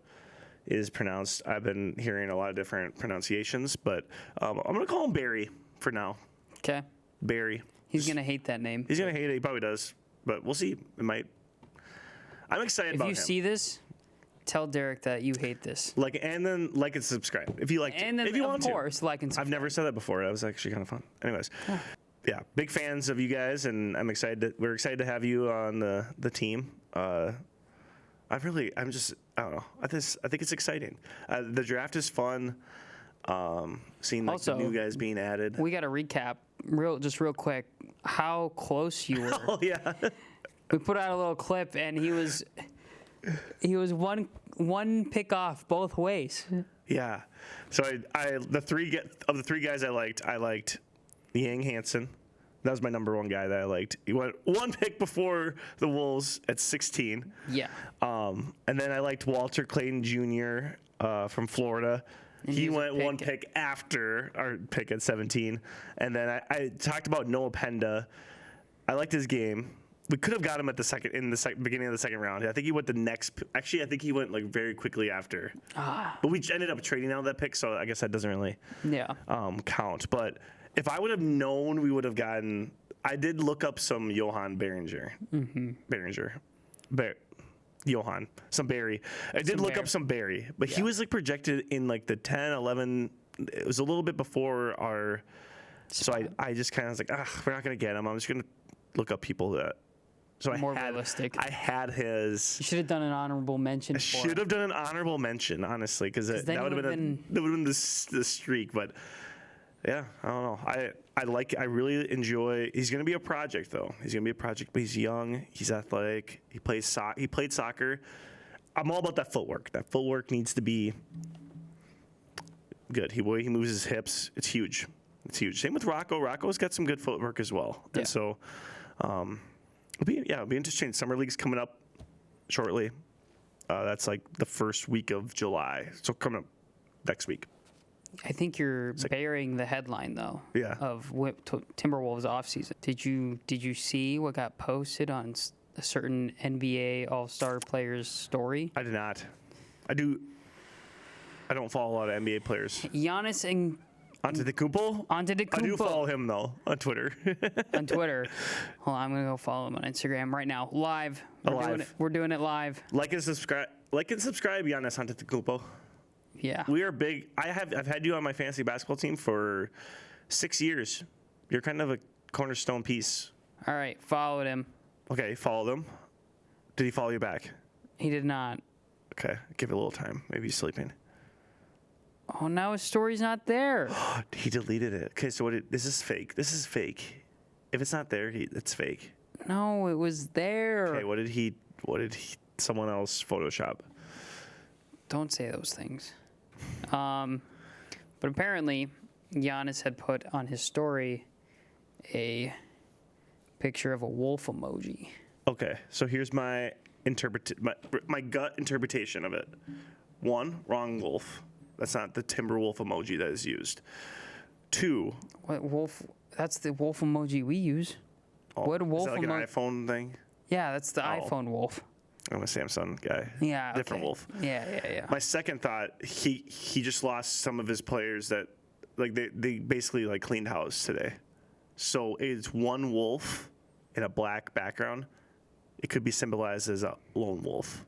A: is pronounced. I've been hearing a lot of different pronunciations, but I'm going to call him Barry for now.
B: Okay.
A: Barry.
B: He's going to hate that name.
A: He's going to hate it. He probably does, but we'll see. It might. I'm excited about him.
B: If you see this, tell Derek that you hate this.
A: And then like and subscribe if you like.
B: And then,
A: if you want
B: of course, like and subscribe.
A: I've never said that before. That was actually kind of fun. Anyways. Yeah, big fans of you guys, and I'm excited. We're excited to have you on the team. I don't know. I think it's exciting. The draft is fun. Seeing like the new guys being added.
B: We got to recap real quick how close you were.
A: Oh yeah.
B: We put out a little clip, and he was one pick off both ways.
A: Yeah. So the three guys I liked Yang Hansen. That was my number 1 guy that I liked. He went 1 pick before the Wolves at 16.
B: Yeah.
A: And then I liked Walter Clayton Jr. From Florida. And he went 1 pick after our pick at 17. And then I talked about Noah Penda. I liked his game. We could have got him at the beginning of the 2nd round. I think he went the next. Actually, I think he went like very quickly after. But we ended up trading out that pick, so I guess that doesn't really count. But if I would have known, we would have gotten. I did look up some Johan Beringer. Mm-hmm. Johan. Some Barry. I did look up some Barry, but he was like projected in like the 10, 11. It was a little bit before our. So I just kind of was like, we're not going to get him. I'm just going to look up people that. So
B: realistic.
A: I had his.
B: You should have done an honorable mention.
A: I should have done an honorable mention, honestly, because that would have been the streak. But yeah, I don't know. I really enjoy. He's going to be a project, though. He's going to be a project, but he's young. He's athletic. He played soccer. I'm all about that footwork. That footwork needs to be good. He moves his hips. It's huge. It's huge. Same with Rocco. Rocco's got some good footwork as well. Yeah. And so, it'll be interesting. Summer League's coming up shortly. That's like the first week of July. So coming up next week.
B: I think you're burying the headline though.
A: Yeah.
B: Of Timberwolves offseason. Did you see what got posted on a certain NBA All-Star player's story?
A: I did not. I don't follow a lot of NBA players.
B: Giannis and
A: Antetokounmpo?
B: I
A: do follow him though on Twitter.
B: On Twitter. Hold on, I'm gonna go follow him on Instagram right now. Live. We're doing it live.
A: Like and subscribe, Giannis Antetokounmpo.
B: Yeah.
A: We are big. I've had you on my fantasy basketball team for 6 years. You're kind of a cornerstone piece.
B: All right, followed him.
A: Okay, followed him. Did he follow you back?
B: He did not.
A: Okay, give it a little time. Maybe he's sleeping.
B: Oh, now his story's not there.
A: He deleted it. Okay, so this is fake. This is fake. If it's not there, it's fake.
B: No, it was there.
A: Okay, what did he? Someone else Photoshop?
B: Don't say those things. But apparently, Giannis had put on his story a picture of a wolf emoji.
A: Okay, so here's my gut interpretation of it. 1, wrong wolf. That's not the Timberwolf emoji that is used. 2,
B: What wolf? That's the wolf emoji we use. What wolf
A: is that like an
B: emoji?
A: iPhone thing?
B: Yeah, that's the iPhone wolf.
A: I'm a Samsung guy.
B: Yeah,
A: Different
B: okay.
A: wolf.
B: Yeah.
A: My second thought, he just lost some of his players that, like, they basically like cleaned house today. So it's one wolf in a black background. It could be symbolized as a lone wolf.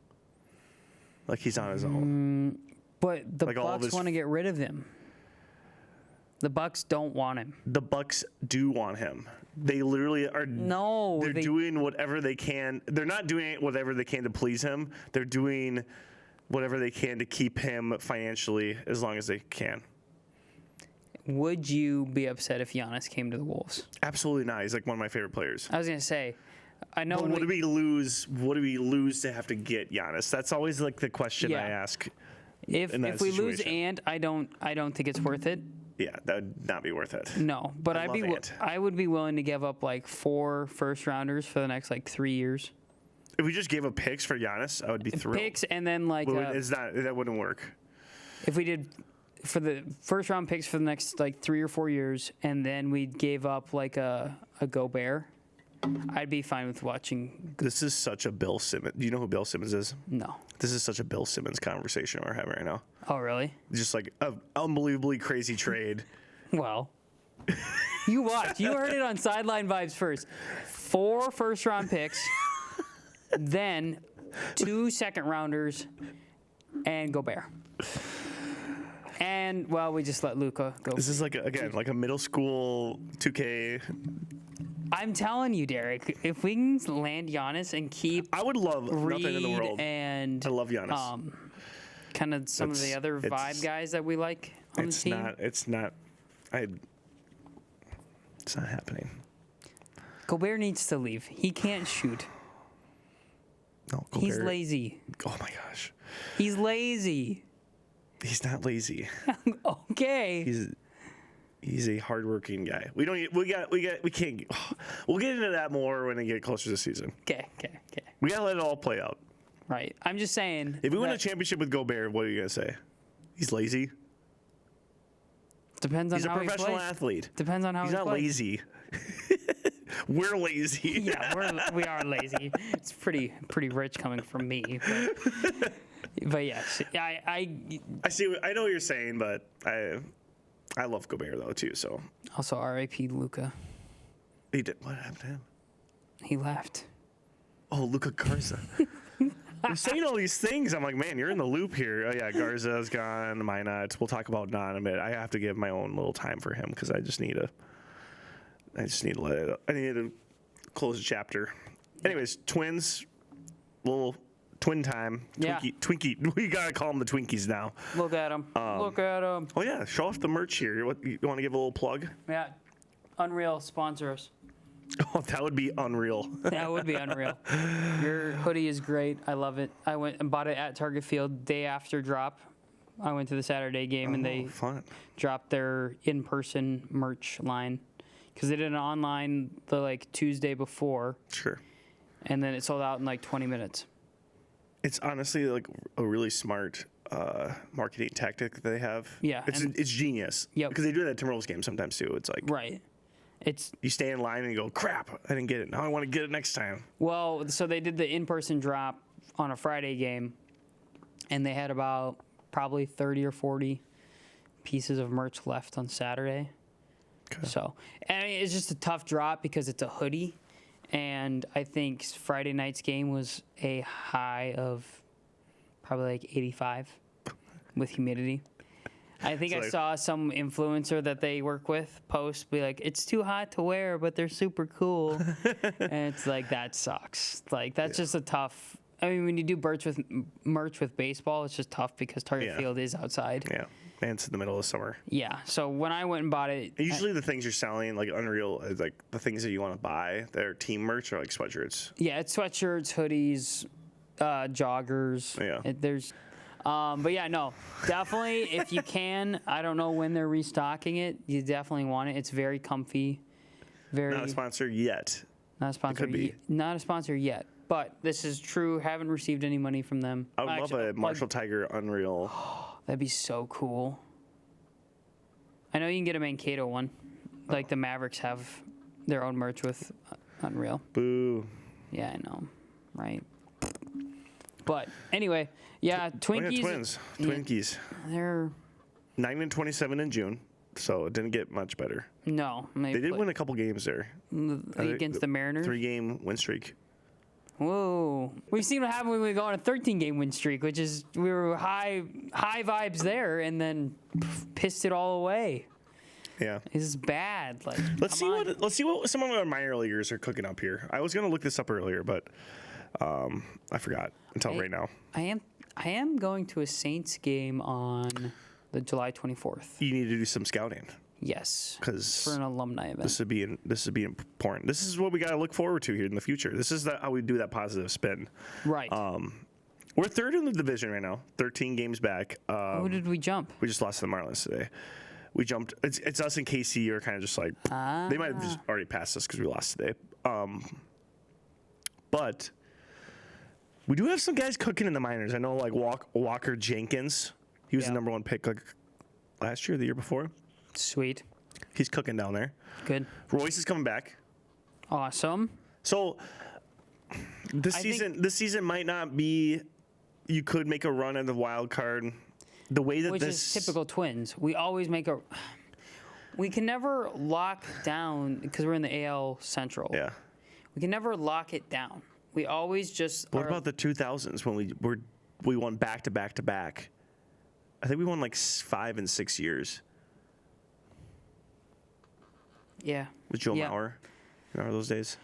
A: Like he's on his own.
B: But the
A: Like all of
B: Bucks
A: his-
B: want to get rid of him. The Bucks don't want him.
A: The Bucks do want him. They literally are.
B: No,
A: They're doing whatever they can. They're not doing whatever they can to please him. They're doing whatever they can to keep him financially as long as they can.
B: Would you be upset if Giannis came to the Wolves?
A: Absolutely not. He's like one of my favorite players.
B: I was gonna say, I know.
A: But what do we lose? What do we lose to have to get Giannis? That's always like the question I
B: Yeah.
A: ask.
B: if
A: in that
B: we lose
A: situation.
B: and I don't think it's worth it.
A: Yeah, that would not be worth it.
B: No, but
A: I love Ant.
B: I would be willing to give up like 4 first rounders for the next like 3 years.
A: If we just gave up picks for Giannis, I would be thrilled.
B: Picks and then like
A: It's not. That wouldn't work.
B: if we did for the first round picks for the next like 3 or 4 years, and then we gave up like a Gobert, I'd be fine with watching.
A: This is such a Bill Simmons. Do you know who Bill Simmons is?
B: No.
A: This is such a Bill Simmons conversation we're having right now.
B: Oh really?
A: Just like an unbelievably crazy trade.
B: Well, you watch. You heard it on Sideline Vibes first. 4 first round picks, then 2 second rounders, and Gobert. And well, we just let Luka go.
A: This is like like a middle school 2K.
B: I'm telling you, Derek, if we can land Giannis and keep
A: I would love nothing in the
B: Reed
A: world.
B: and
A: I love Giannis.
B: kind of some of the other vibe guys that we like on the
A: It's
B: team.
A: not. It's not. It's not happening.
B: Gobert needs to leave. He can't shoot.
A: No,
B: He's
A: Gobert-
B: lazy.
A: Oh my gosh,
B: He's lazy.
A: he's not lazy.
B: Okay.
A: He's a hardworking guy. We don't. We can't. We'll get into that more when we get closer to the season.
B: Okay.
A: We gotta let it all play out.
B: Right. I'm just saying.
A: If we win a
B: that
A: championship with Gobert, what are you gonna say? He's lazy.
B: Depends on
A: He's a
B: how he
A: professional
B: plays.
A: athlete.
B: Depends on how
A: He's
B: he
A: not
B: plays.
A: lazy. We're lazy.
B: Yeah, we are lazy. It's pretty rich coming from me. But yes, I
A: I know what you're saying, but I love Gobert though too. So
B: also R.I.P. Luka.
A: he did. What happened to him?
B: He left.
A: Oh, Luka Garza. I'm saying all these things. I'm like, man, you're in the loop here. Oh yeah, Garza's gone. Minot. We'll talk about Don in a minute. I have to give my own little time for him because I just need to let it. I need to close the chapter. Anyways, Twins. Little twin time.
B: Yeah.
A: Twinkie. We gotta call them the Twinkies now.
B: Look at him. Look at him.
A: Oh yeah, show off the merch here. You want to give a little plug?
B: Yeah. Unreal, sponsor us.
A: Oh, that would be unreal.
B: That would be unreal. Your hoodie is great. I love it. I went and bought it at Target Field day after drop. I went to the Saturday game and they
A: Fun.
B: dropped their in-person merch line because they did an online the like Tuesday before,
A: Sure.
B: and then it sold out in like 20 minutes.
A: It's honestly like a really smart marketing tactic that they have.
B: Yeah,
A: It's genius.
B: Yep.
A: Because they do that at Timberwolves games sometimes too. It's like
B: Right. It's
A: you stay in line and you go, crap, I didn't get it. Now I want to get it next time.
B: well, so they did the in-person drop on a Friday game, and they had about probably 30 or 40 pieces of merch left on Saturday.
A: Okay.
B: So, and I mean, it's just a tough drop because it's a hoodie, and I think Friday night's game was a high of probably like 85 with humidity. I think I
A: like-
B: saw some influencer that they work with post be like, it's too hot to wear, but they're super cool. And it's like, that sucks. Like, that's just a tough. I mean, when you do merch with baseball, it's just tough because Target Field is outside.
A: Yeah, and it's in the middle of summer.
B: Yeah. So when I went and bought it,
A: Usually the things you're selling, like Unreal, is like the things that you want to buy that are team merch are like sweatshirts.
B: yeah, it's sweatshirts, hoodies, joggers.
A: Yeah.
B: But yeah, no, definitely if you can. I don't know when they're restocking it. You definitely want it. It's very comfy. Very
A: Not a sponsor yet.
B: not a sponsor.
A: could be.
B: Not a sponsor yet. But this is true. Haven't received any money from them.
A: I would
B: Actually,
A: love a Marshall Tiger Unreal.
B: That'd be so cool. I know you can get a Mankato one. Like the Mavericks have their own merch with Unreal.
A: Boo.
B: Yeah, I know. Right. But anyway, yeah,
A: Oh,
B: Twinkies.
A: yeah, Twins.
B: yeah,
A: Twinkies.
B: They're
A: 9-27 in June, so it didn't get much better.
B: no.
A: They did win a couple games there.
B: Against the Mariners.
A: 3-game win streak.
B: Whoa. We've seen what happened when we go on a 13-game win streak, which is we were high vibes there and then pissed it all away.
A: Yeah.
B: This is bad. Like,
A: Let's see what some of our minor leaguers are cooking up here. I was gonna look this up earlier, but I forgot until right now.
B: I am going to a Saints game on the July 24th.
A: You need to do some scouting
B: Yes.
A: because
B: For an alumni event.
A: this would be important. This is what we got to look forward to here in the future. This is how we do that positive spin.
B: Right.
A: We're third in the division right now, 13 games back.
B: Who did we jump?
A: We just lost to the Marlins today. We jumped. It's us and KC are kind of just like they might have just already passed us because we lost today. But we do have some guys cooking in the minors. I know like Walker Jenkins. He was the number one pick like last year, or the year before.
B: Sweet.
A: He's cooking down there.
B: Good.
A: Royce is coming back.
B: Awesome.
A: So this season might not be. You could make a run at the wild card. The way that
B: Which
A: this
B: is typical Twins. We always make a. We can never lock down because we're in the AL Central.
A: Yeah.
B: We can never lock it down. We always just.
A: What about the 2000s when we won back to back to back? I think we won like 5 and 6 years
B: Yeah.
A: with Joe
B: Yeah.
A: Mauer. Remember those days?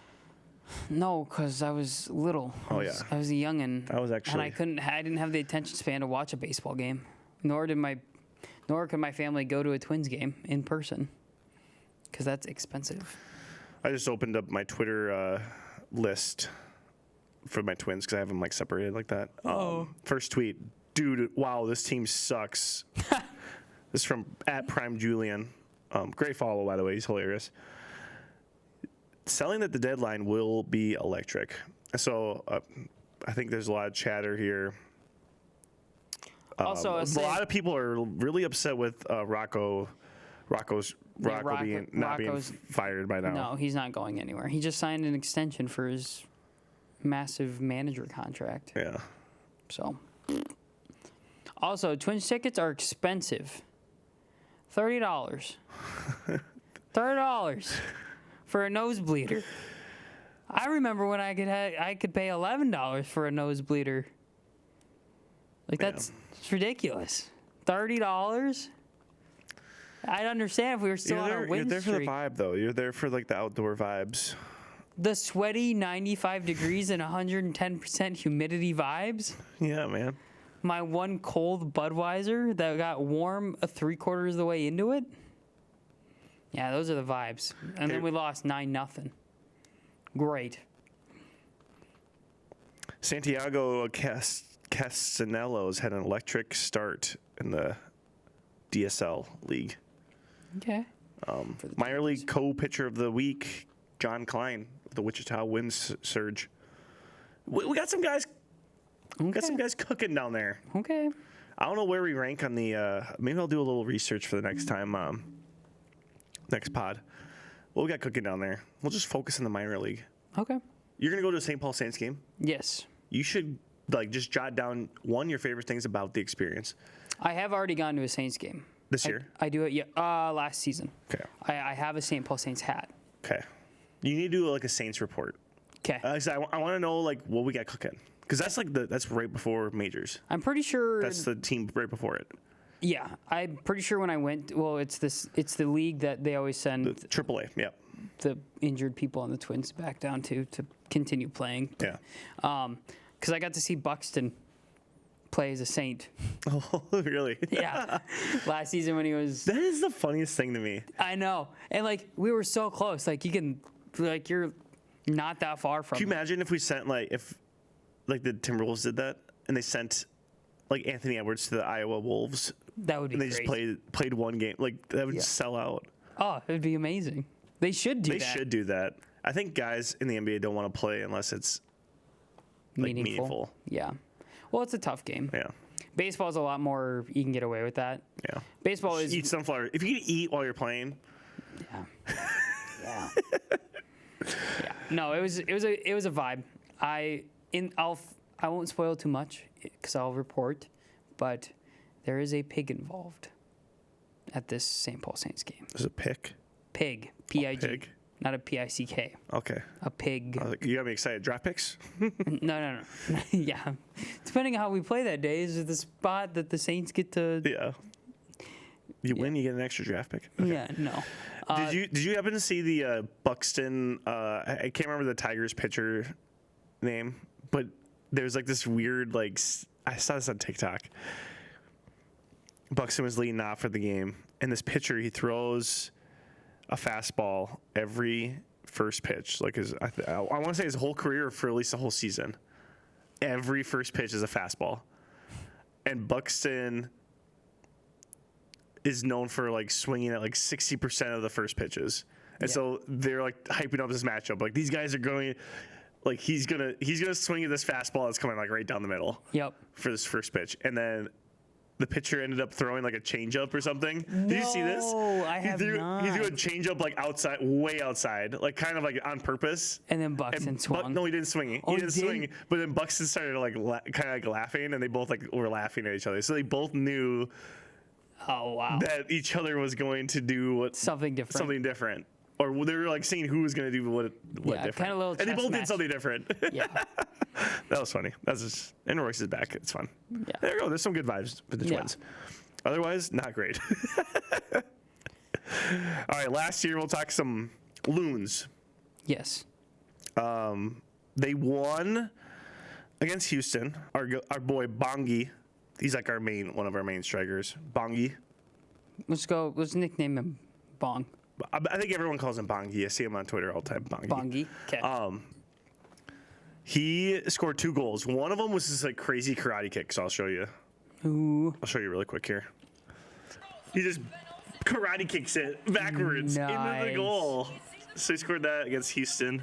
B: No, because I was little.
A: Oh,
B: I was a youngin'.
A: I was actually-
B: And I didn't have the attention span to watch a baseball game. Nor could my family go to a Twins game in person. Because that's expensive.
A: I just opened up my Twitter list for my Twins because I have them like separated like that. First tweet, dude, wow, this team sucks. This is from @PrimeJulian. Great follow, by the way. He's hilarious. Selling at the deadline will be electric. So I think there's a lot of chatter here.
B: Also,
A: A lot of people are really upset with Rocco being not being
B: Rocco's-
A: fired by now.
B: No, he's not going anywhere. He just signed an extension for his massive manager contract.
A: Yeah.
B: So, also, Twins tickets are expensive. $30. $30 for a nosebleeder. I remember when I could pay $11 for a nosebleeder. Like that's it's ridiculous. $30. I'd understand if we were still on our win
A: You're there for the
B: streak.
A: vibe, though. You're there for like the outdoor vibes.
B: The sweaty 95 degrees and 110% humidity vibes.
A: Yeah, man.
B: My one cold Budweiser that got warm 3/4 of the way into it. Yeah, those are the vibes. And then we lost 9-0. Great.
A: Santiago Castellanos had an electric start in the DSL league.
B: Okay.
A: Minor league co-pitcher of the week, John Klein, of the Wichita Wind Surge. We got some guys.
B: Okay.
A: Got some guys cooking down there.
B: Okay.
A: I don't know where we rank on the. Maybe I'll do a little research for the next time. Next pod. What we got cooking down there? We'll just focus on the minor league.
B: Okay.
A: You're gonna go to a St. Paul Saints game.
B: Yes.
A: You should like just jot down your favorite things about the experience
B: I have already gone to a Saints game.
A: this year.
B: I do it, yeah. Last season.
A: Okay.
B: I have a St. Paul Saints hat.
A: Okay. You need to do like a Saints report.
B: Okay.
A: I want to know like what we got cooking because that's like that's right before majors.
B: I'm pretty sure.
A: That's the team right before it.
B: Yeah, I'm pretty sure when I went, well, it's the league that they always send
A: AAA, yeah.
B: the injured people on the Twins back down to continue playing.
A: Yeah.
B: Because I got to see Buxton play as a Saint.
A: Oh, really?
B: Yeah. Last season when he was.
A: That is the funniest thing to me.
B: I know. And, like, we were so close. Like, you're not that far from
A: Can you imagine if we sent, if the Timberwolves did that and they sent, Anthony Edwards to the Iowa Wolves?
B: That would be
A: And they
B: crazy.
A: just played one game. That would sell out.
B: Oh, it would be amazing. They should do
A: They
B: that.
A: should do that. I think guys in the NBA don't want to play unless it's meaningful.
B: Yeah. Well, it's a tough game.
A: Yeah.
B: Baseball is a lot more, you can get away with that.
A: Yeah.
B: Baseball is.
A: Eat sunflower. If you can eat while you're playing.
B: Yeah. Yeah. No, it was a vibe. I won't spoil too much because I'll report, but there is a pig involved at this St. Paul Saints game.
A: There's a pick.
B: Pig. P-I-G.
A: Pig.
B: Not a P-I-C-K.
A: Okay.
B: A pig.
A: You got me excited. Draft picks?
B: No. Yeah. Depending on how we play that day, is it the spot that the Saints get to.
A: Yeah. You win, you get an extra draft pick. Okay.
B: Yeah, no.
A: Did you happen to see the Buxton? I can't remember the Tigers pitcher name, but there's this weird I saw this on TikTok. Buxton was leading off for the game, and this pitcher, he throws a fastball every first pitch. I want to say his whole career, or for at least the whole season. Every first pitch is a fastball, and Buxton is known for swinging at 60% of the first pitches, and so they're hyping up this matchup. These guys are going, he's gonna swing at this fastball that's coming right down the middle.
B: Yep.
A: For this first pitch, and then the pitcher ended up throwing a changeup or something. Did you see this?
B: No, I have not.
A: He threw a changeup outside, way outside, kind of on purpose.
B: And then Buxton swung.
A: No, he didn't swing.
B: Oh,
A: He didn't swing. But then Buxton started kind of laughing, and they both were laughing at each other. So they both knew.
B: Oh, wow.
A: That each other was going to do
B: Something different.
A: Or they were seeing who was going to do what different.
B: Kind of little
A: and they
B: chess
A: both
B: match.
A: did something different.
B: Yeah.
A: That was funny. That's just, and Royce is back. It's fun.
B: Yeah.
A: There you go. There's some good vibes for the Twins. Otherwise, not great. All right, last year we'll talk some Loons.
B: Yes.
A: They won against Houston. Our boy Bongi. He's one of our main strikers. Bongi.
B: Let's nickname him Bong.
A: I think everyone calls him Bongi. I see him on Twitter all the time. Bongi.
B: Bongi. Okay.
A: He scored 2 goals. One of them was this crazy karate kick. So I'll show you.
B: Ooh.
A: I'll show you really quick here. He just karate kicks it backwards into the
B: Nice.
A: goal. So he scored that against Houston.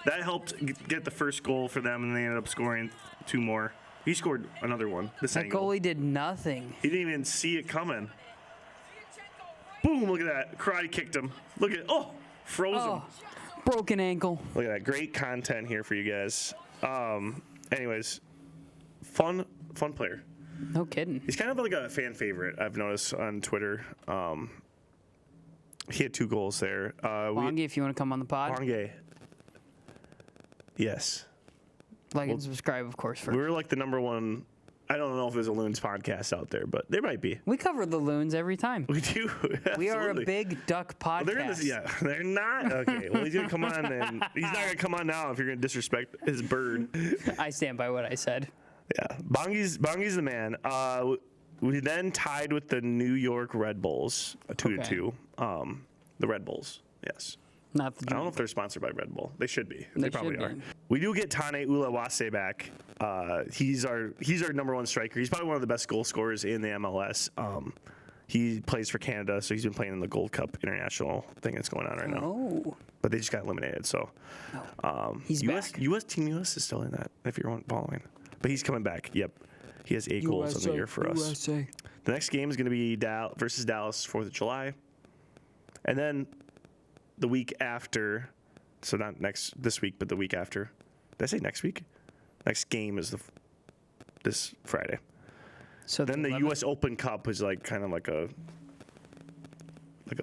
A: That helped get the first goal for them, and they ended up scoring 2 more. He scored another one.
B: That goalie did nothing.
A: He didn't even see it coming. Boom, look at that. Karate kicked him. Look at froze him.
B: Broken ankle.
A: Look at that. Great content here for you guys. Anyways, fun player.
B: No kidding.
A: He's kind of a fan favorite, I've noticed on Twitter. He had 2 goals there.
B: Bongi, if you want to come on the pod,
A: Bongi. Yes.
B: like and subscribe, of course, first.
A: We're the number one. I don't know if there's a Loons podcast out there, but there might be.
B: We cover the Loons every time.
A: We do.
B: We are a
A: absolutely.
B: big duck podcast.
A: They're in this, they're not. Okay, well, he's going to come on, and he's not going to come on now if you're going to disrespect his bird.
B: I stand by what I said.
A: Yeah, Bongi's the man. We then tied with the New York Red Bulls, 2-2. The Red Bulls, yes.
B: Not the
A: I don't know if they're sponsored by Red Bull. They should be. They probably
B: should
A: are.
B: be.
A: We do get Tane Ulawase back. He's our number 1 striker. He's probably one of the best goal scorers in the MLS. He plays for Canada, so he's been playing in the Gold Cup international thing that's going on right now.
B: Oh.
A: But they just got eliminated, so
B: He's
A: US,
B: back.
A: Team US is still in that, if you're following. But he's coming back. Yep. He has 8 goals in the year for us.
B: USA.
A: The next game is going to be versus Dallas, 4th of July. And then the week after, so not this week, but the week after. Did I say next week? Next game is this Friday.
B: So
A: Then the
B: 11th?
A: U.S. Open Cup is kind of like a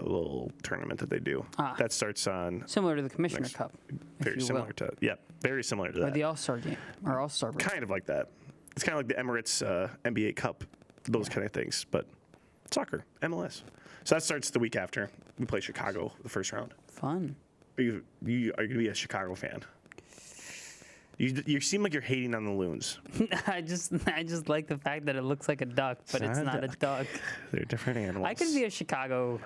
A: little tournament that they do. That starts on
B: Similar to the Commissioner Cup.
A: very similar to very similar to
B: Or
A: that.
B: the All-Star game. Or All-Star break.
A: Kind of like that. It's kind of like the Emirates NBA Cup, those kind of things. But Soccer, MLS. So that starts the week after. We play Chicago the first round.
B: Fun.
A: Are you going to be a Chicago fan? You seem like you're hating on the Loons.
B: I just like the fact that it looks like a duck, but it's not a duck.
A: They're different animals.
B: I could be a Chicago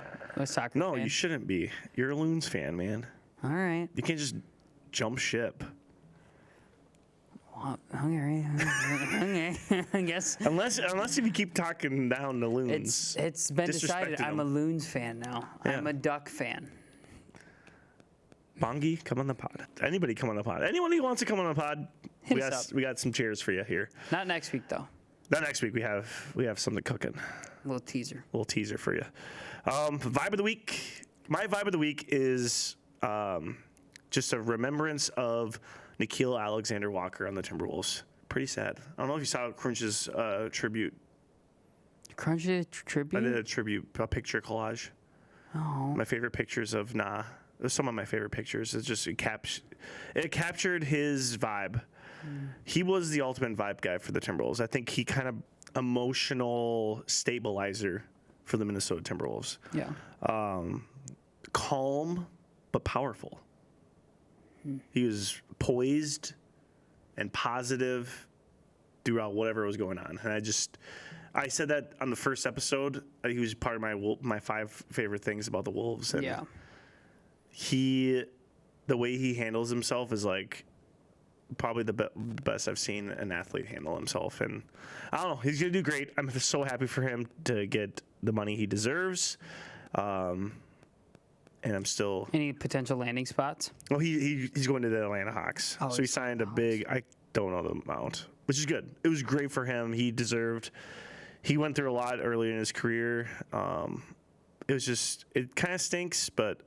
B: soccer fan.
A: No, you shouldn't be. You're a Loons fan, man.
B: All right.
A: You can't just jump ship.
B: Well, okay. Okay. I guess.
A: Unless if you keep talking down the Loons.
B: It's been decided. I'm a Loons fan now.
A: Yeah.
B: I'm a Duck fan.
A: Bongi, come on the pod. Anybody come on the pod. Anyone who wants to come on the pod,
B: Hit us up.
A: we got some chairs for you here.
B: Not next week though.
A: Not next week. We have something cooking.
B: A little teaser.
A: A little teaser for you. Vibe of the week. My vibe of the week is just a remembrance of Nickeil Alexander-Walker on the Timberwolves. Pretty sad. I don't know if you saw Crunch's tribute.
B: Crunch tribute.
A: I did a picture collage.
B: Oh.
A: My favorite pictures of some of my favorite pictures. It's just it captured his vibe. He was the ultimate vibe guy for the Timberwolves. I think he kind of emotional stabilizer for the Minnesota Timberwolves.
B: Yeah.
A: Calm but powerful. He was poised and positive throughout whatever was going on. And I said that on the first episode. He was part of my 5 favorite things about the Wolves. And
B: Yeah.
A: the way he handles himself is like probably the best I've seen an athlete handle himself. And I don't know, he's going to do great. I'm so happy for him to get the money he deserves. And I'm still...
B: Any potential landing spots?
A: Well, he's going to the Atlanta Hawks.
B: Oh,
A: so he signed a big... I don't know the amount, which is good. It was great for him. He went through a lot early in his career. It was just... It kind of stinks, but...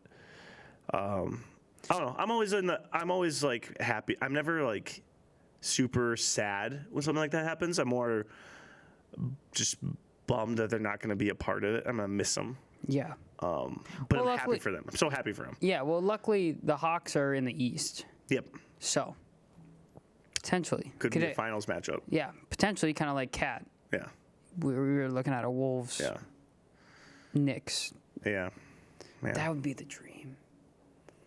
A: I don't know. I'm always like happy. I'm never like super sad when something like that happens. I'm more just bummed that they're not going to be a part of it. I'm going to miss them.
B: Yeah.
A: But I'm happy for them. I'm so happy for them.
B: Yeah. Well, luckily the Hawks are in the East.
A: Yep.
B: So potentially
A: could be a finals matchup.
B: Yeah. Potentially, kind of like Cat.
A: Yeah.
B: We were looking at a Wolves.
A: Yeah.
B: Knicks.
A: Yeah.
B: That would be the dream.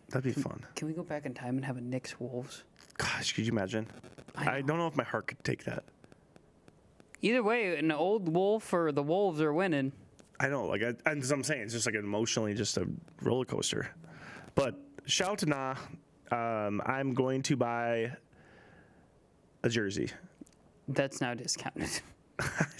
A: That'd be fun.
B: Can we go back in time and have a Knicks Wolves?
A: Gosh, could you imagine? I don't know if my heart could take that.
B: Either way, an old Wolf or the Wolves are winning.
A: I know, like as I'm saying, it's just like emotionally just a roller coaster. But shout out to Nah. I'm going to buy a jersey.
B: That's now discounted.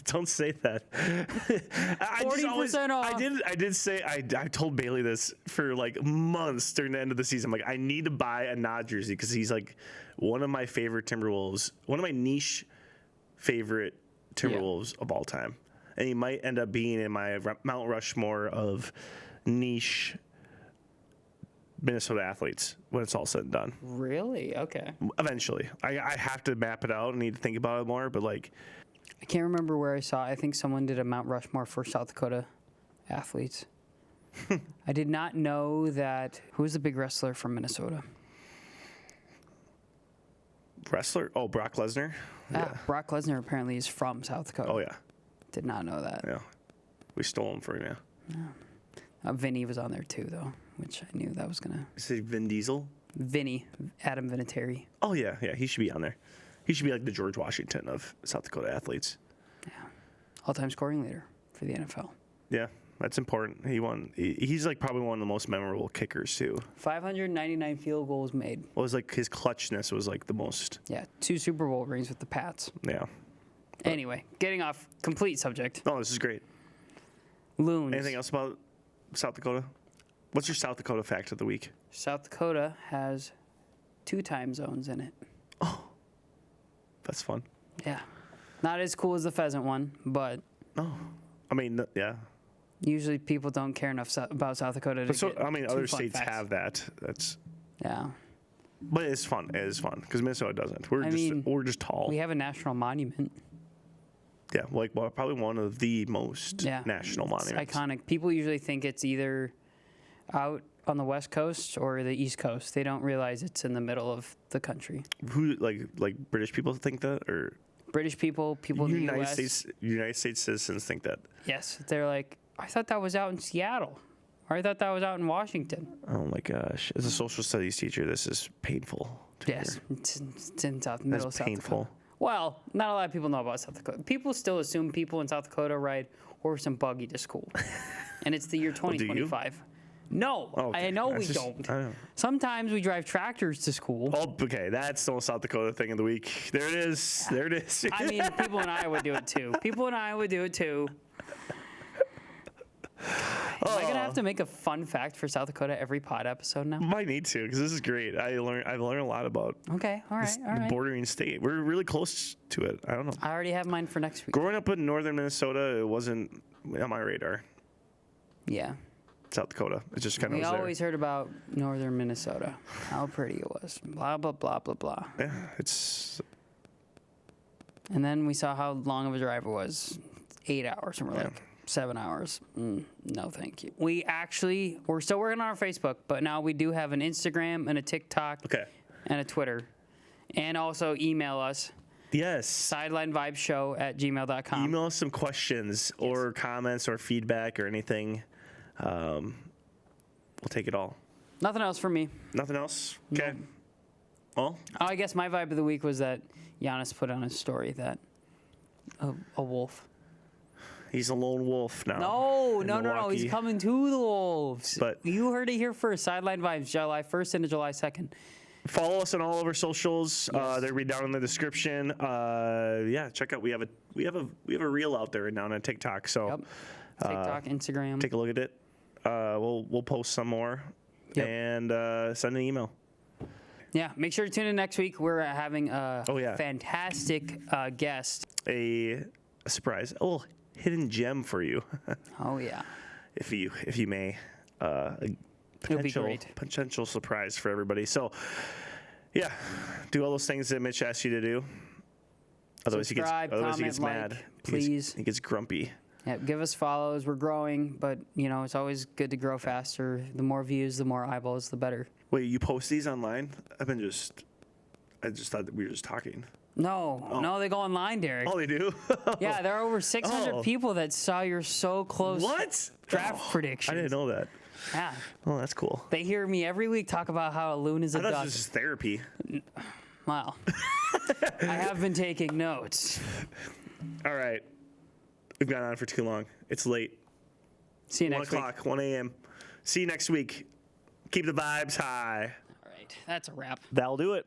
A: Don't say that.
B: 40% off.
A: I did say I told Bailey this for like months during the end of the season. I'm like, I need to buy a Nah jersey because he's like one of my favorite Timberwolves, one of my niche favorite Timberwolves of all time, and he might end up being in my Mount Rushmore of niche Minnesota athletes when it's all said and done.
B: Really? Okay.
A: Eventually, I have to map it out and need to think about it more, but like.
B: I can't remember where I saw. I think someone did a Mount Rushmore for South Dakota athletes. I did not know that. Who's the big wrestler from Minnesota?
A: Wrestler? Oh, Brock Lesnar?
B: Yeah. Brock Lesnar apparently is from South Dakota.
A: Oh, yeah.
B: Did not know that.
A: Yeah. We stole him from you.
B: Vinny was on there too, though, which I knew that was going to.
A: You say Vin Diesel?
B: Vinny, Adam Vinatieri.
A: Oh, yeah. Yeah, he should be on there. He should be like the George Washington of South Dakota athletes.
B: Yeah. All-time scoring leader for the NFL.
A: Yeah, that's important. He's like probably one of the most memorable kickers, too.
B: 599 field goals made.
A: Well, it was like his clutchness was like the most.
B: Yeah, 2 Super Bowl rings with the Pats.
A: Yeah.
B: Anyway, getting off complete subject.
A: No, this is great.
B: Loons.
A: Anything else about South Dakota? What's your South Dakota fact of the week?
B: South Dakota has 2 time zones in it.
A: Oh, that's fun.
B: Yeah. Not as cool as the pheasant one, but
A: Oh, I mean, yeah.
B: usually people don't care enough about South Dakota to get
A: other
B: two fun
A: states
B: facts.
A: have that. That's.
B: Yeah.
A: But it's fun. It is fun because Minnesota doesn't. We're just tall.
B: We have a national monument.
A: Yeah, probably one of the most national monuments.
B: It's iconic. People usually think it's either out on the West Coast or the East Coast. They don't realize it's in the middle of the country.
A: Who like British people think that, or
B: British people in the U.S.
A: United States citizens think that?
B: Yes, they're like, I thought that was out in Seattle. Or I thought that was out in Washington.
A: Oh my gosh! As a social studies teacher, this is painful.
B: Yes, it's in middle of South
A: painful.
B: Dakota. Well, not a lot of people know about South Dakota. People still assume people in South Dakota ride horse and buggy to school, and it's the year 2025. No,
A: Okay.
B: I know
A: That's
B: we
A: just-
B: don't.
A: I know.
B: Sometimes we drive tractors to school.
A: Oh, okay. That's the most South Dakota thing of the week. There it is. There it is.
B: I mean, people in Iowa do it too. People in Iowa do it too. Am I gonna have to make a fun fact for South Dakota every pod episode now?
A: Might need to because this is great. I've learned a lot about
B: Okay, all right, all
A: the
B: right.
A: bordering state. We're really close to it. I don't know.
B: I already have mine for next week.
A: Growing up in northern Minnesota, it wasn't on my radar.
B: Yeah.
A: South Dakota. It just kind of
B: We
A: was there.
B: always heard about northern Minnesota, how pretty it was, blah, blah, blah, blah, blah.
A: Yeah, it's
B: And then we saw how long of a drive it was, 8 hours, and we're like, 7 hours. No, thank you. We're still working on our Facebook, but now we do have an Instagram and a TikTok
A: okay.
B: and a Twitter. And also email us,
A: Yes.
B: sidelinevibeshow@gmail.com.
A: Email us some questions or comments or feedback or anything. We'll take it all.
B: Nothing else from me.
A: Nothing else? Okay. Well,
B: Oh, I guess my vibe of the week was that Giannis put on his story that a wolf.
A: he's a lone wolf now.
B: No,
A: in
B: no. He's
A: Milwaukee.
B: coming to the Wolves.
A: But-
B: you heard it here first. Sideline Vibes, July 1st into July 2nd.
A: Follow us on all of our socials.
B: Yes.
A: They'll be down in the description. Yeah, check out. We have a reel out there now on TikTok. So
B: Yep. TikTok, Instagram.
A: take a look at it. We'll post some more
B: Yep.
A: and send an email.
B: Yeah, make sure to tune in next week. We're having a
A: yeah.
B: fantastic guest.
A: A surprise, a little hidden gem for you,
B: Oh, yeah.
A: if you may. A
B: It'll be great.
A: potential surprise for everybody. So, yeah, do all those things that Mitch asked you to do. Otherwise,
B: Subscribe,
A: he
B: comment,
A: gets
B: like,
A: mad.
B: please.
A: He gets grumpy.
B: Yeah, give us follows. We're growing, but, it's always good to grow faster. The more views, the more eyeballs, the better.
A: Wait, you post these online? I just thought that we were just talking.
B: No, they go online, Derek.
A: Oh, they do?
B: Yeah, there are over 600
A: Oh.
B: people that saw your so close
A: What?
B: draft predictions.
A: I didn't know that.
B: Yeah.
A: Oh, that's cool.
B: They hear me every week talk about how a loon is a
A: I thought
B: duck.
A: this was just therapy.
B: Wow. I have been taking notes.
A: All right. We've gone on for too long. It's late.
B: See you
A: 1
B: next week.
A: o'clock, 1 a.m. See you next week. Keep the vibes high.
B: All right, that's a wrap.
A: That'll do it.